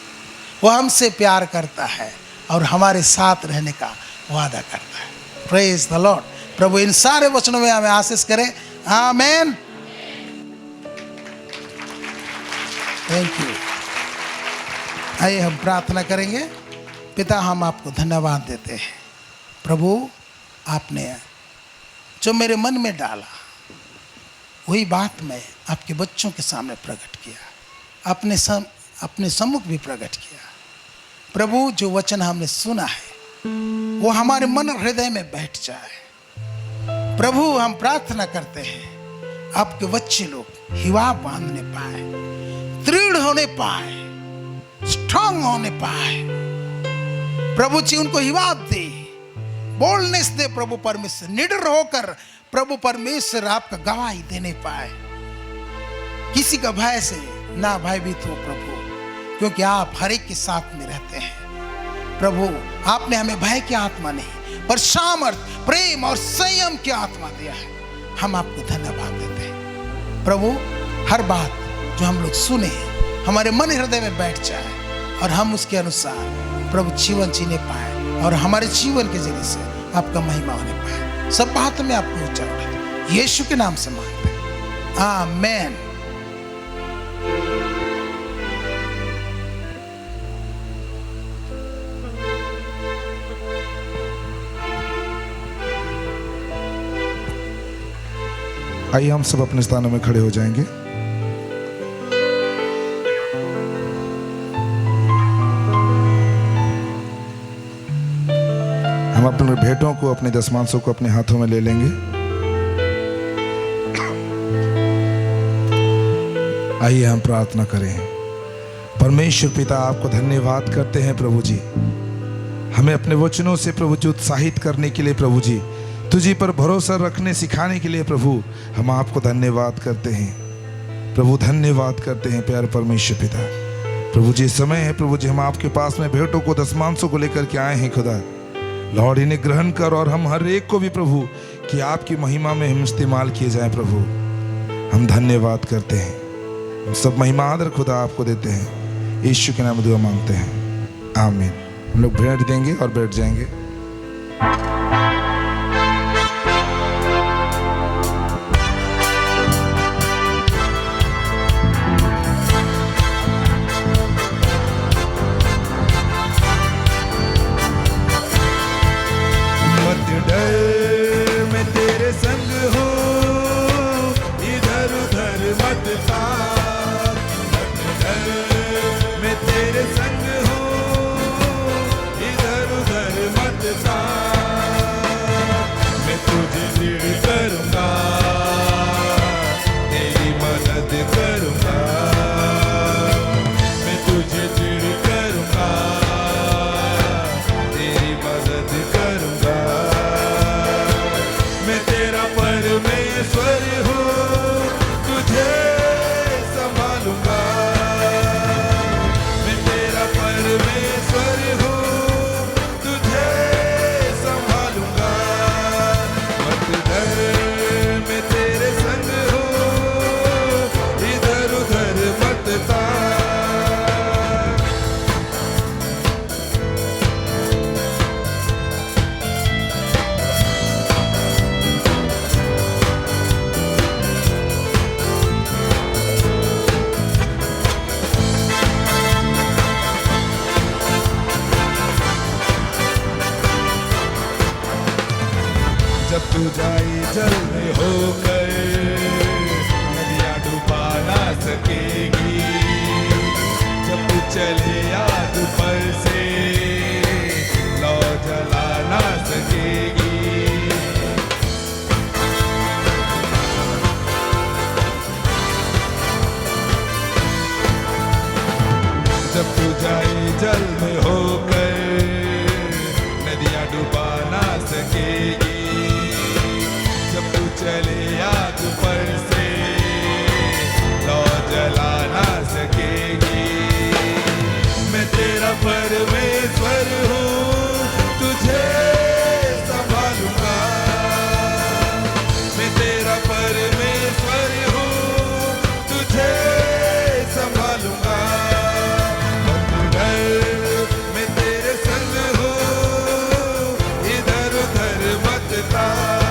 वो हमसे प्यार करता है और हमारे साथ रहने का वादा करता है। Praise the lord. प्रभु इन सारे वचनों में हमें आशीष करे। आमेन। Thank you. आइए हम प्रार्थना करेंगे। पिता, हम आपको धन्यवाद देते हैं। प्रभु, आपने जो मेरे मन में डाला वही बात मैं आपके बच्चों के सामने प्रकट किया, अपने सम्मुख भी प्रकट किया। प्रभु, जो वचन हमने सुना है वो हमारे मन और हृदय में बैठ जाए। प्रभु, हम प्रार्थना करते हैं आपके बच्चे लोग हिवाब बांधने पाए, दृढ़ होने पाए, स्ट्रांग होने पाए। प्रभु जी, उनको हिवाब दे, बोलनेस दे। प्रभु परमेश्वर, निडर होकर प्रभु परमेश्वर आपका गवाही देने पाए, किसी का भय से ना भयभीत हो प्रभु, क्योंकि आप हर एक के साथ में रहते हैं। प्रभु, आपने हमें भय की आत्मा नहीं पर सामर्थ, प्रेम और संयम की आत्मा दिया है। हम आपको धन्यवाद देते हैं। प्रभु, हर बात जो हम लोग सुने हमारे मन हृदय में बैठ जाए और हम उसके अनुसार प्रभु जीवन जीने पाए और हमारे जीवन के जरिए से आपका महिमा होने पाए। सब बात में आपको उच्चारण यीशु के नाम से मांगते हैं। आमेन। आइए हम सब अपने स्थानों में खड़े हो जाएंगे। हम अपने भेंटों को, अपने दशमांशों को अपने हाथों में ले लेंगे। आइए हम प्रार्थना करें। परमेश्वर पिता, आपको धन्यवाद करते हैं प्रभु जी, हमें अपने वचनों से प्रभु जी उत्साहित करने के लिए, प्रभु जी तुझी पर भरोसा रखने सिखाने के लिए प्रभु हम आपको धन्यवाद करते हैं। प्रभु धन्यवाद करते हैं प्यारे परमेश्वर पिता। प्रभु जी समय है प्रभु जी, हम आपके पास में भेंटों को, दशमांशों को लेकर के आए हैं खुदा। लॉर्ड इन्हें ग्रहण कर और हम हर एक को भी प्रभु कि आपकी महिमा में हम इस्तेमाल किए जाएं प्रभु। हम धन्यवाद करते हैं, हम सब महिमा आदर खुदा आपको देते हैं। यीशु के नाम में दुआ मांगते हैं, आमीन। हम लोग भेंट देंगे और बैठ जाएंगे। जब तू जाए जल में होकर, नदियाँ डुबा ना सकेगी। जब तू चले आग पर से, लौ जला ना सकेगी। जब तू जाए जल में होकर, नदियाँ डुबा ना सकेगी। चले आग पर से, लौ जला ना सकेगी। मैं तेरा परमेश्वर हूँ, तुझे संभालूंगा। मैं तेरा परमेश्वर हूँ, तुझे संभालूंगा। मत डर, मैं तेरे संग हूँ, इधर उधर मत ताक।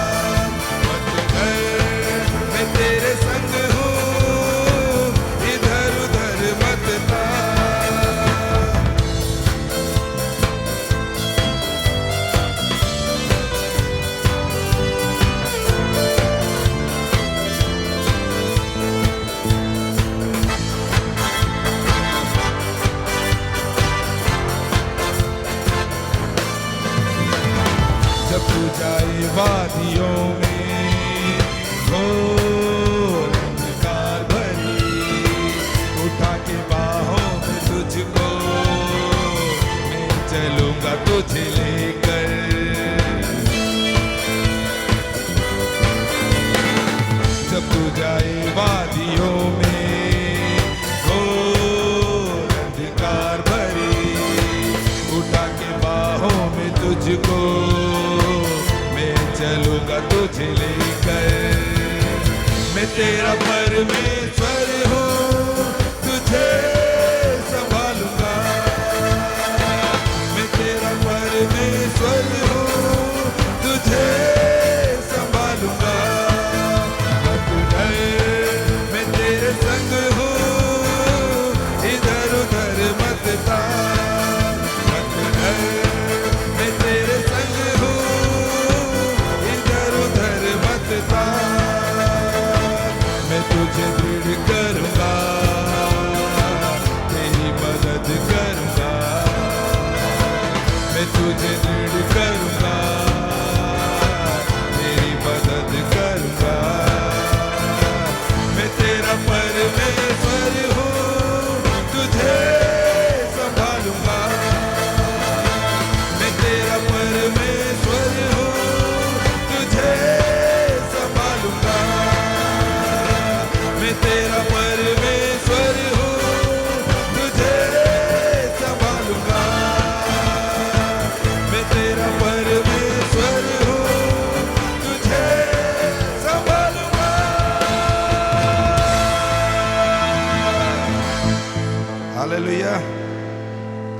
जब तू जाए वादियों में, घोर अंधकार भरी, उठा के बाहों में तुझको, मैं चलूंगा तुझे लेकर। जब तू जाए वादियों में, घोर अंधकार भरी, उठा के बाहों में तुझको, चलूंगा तुझे लेकर। मैं तेरा परमेश्वर हूँ, तुझे संभालूंगा। मैं तेरा परमेश्वर हूँ, तुझे संभालूंगा। मत डर, मैं तेरे संग हूँ, इधर उधर मत ताक। मत डर, मैं तेरे संग हूँ, मैं तुझे दृढ़ करूंगा।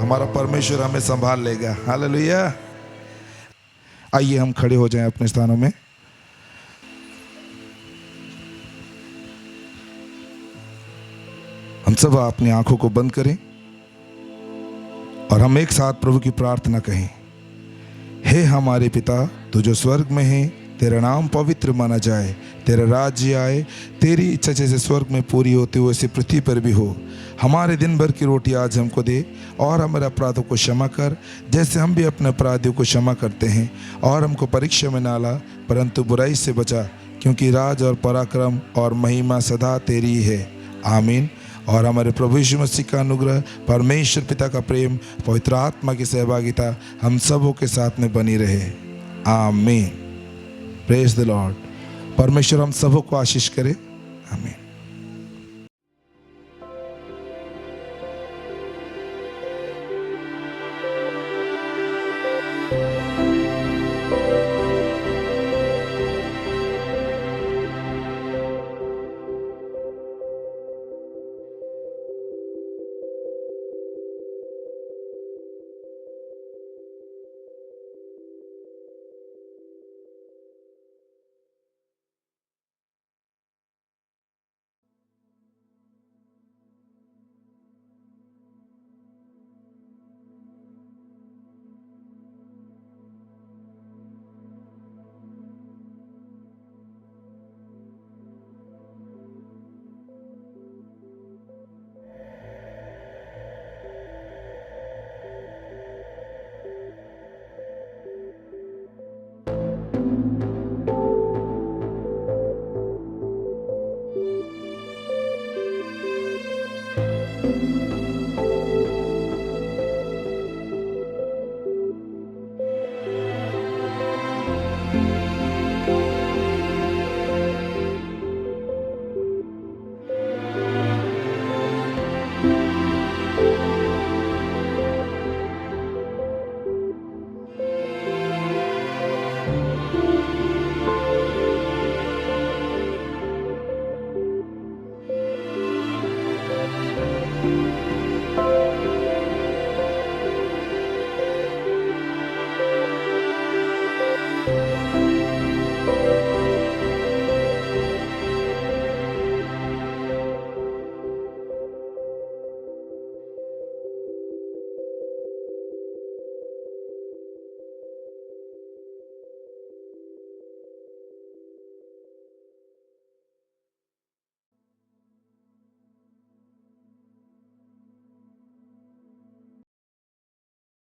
हमारा परमेश्वर हमें संभाल लेगा। हालेलुया। आइए हम खड़े हो जाएं अपने स्थानों में। हम सब अपनी आंखों को बंद करें और हम एक साथ प्रभु की प्रार्थना कहें। हे हमारे पिता, तू जो स्वर्ग में है, तेरा नाम पवित्र माना जाए, तेरा राज्य आए, तेरी इच्छा जैसे स्वर्ग में पूरी होती हो वैसे पृथ्वी पर भी हो। हमारे दिन भर की रोटी आज हमको दे और हमारे अपराधों को क्षमा कर जैसे हम भी अपने अपराधियों को क्षमा करते हैं, और हमको परीक्षा में ना ला परंतु बुराई से बचा, क्योंकि राज और पराक्रम और महिमा सदा तेरी है। आमीन। और हमारे प्रभु यीशु मसीह का अनुग्रह, परमेश्वर पिता का प्रेम, पवित्र आत्मा की सहभागिता हम सबों के साथ में बनी रहे। आमीन। Praise the Lord. परमेश्वर हम सबों को आशीष करे। आमीन।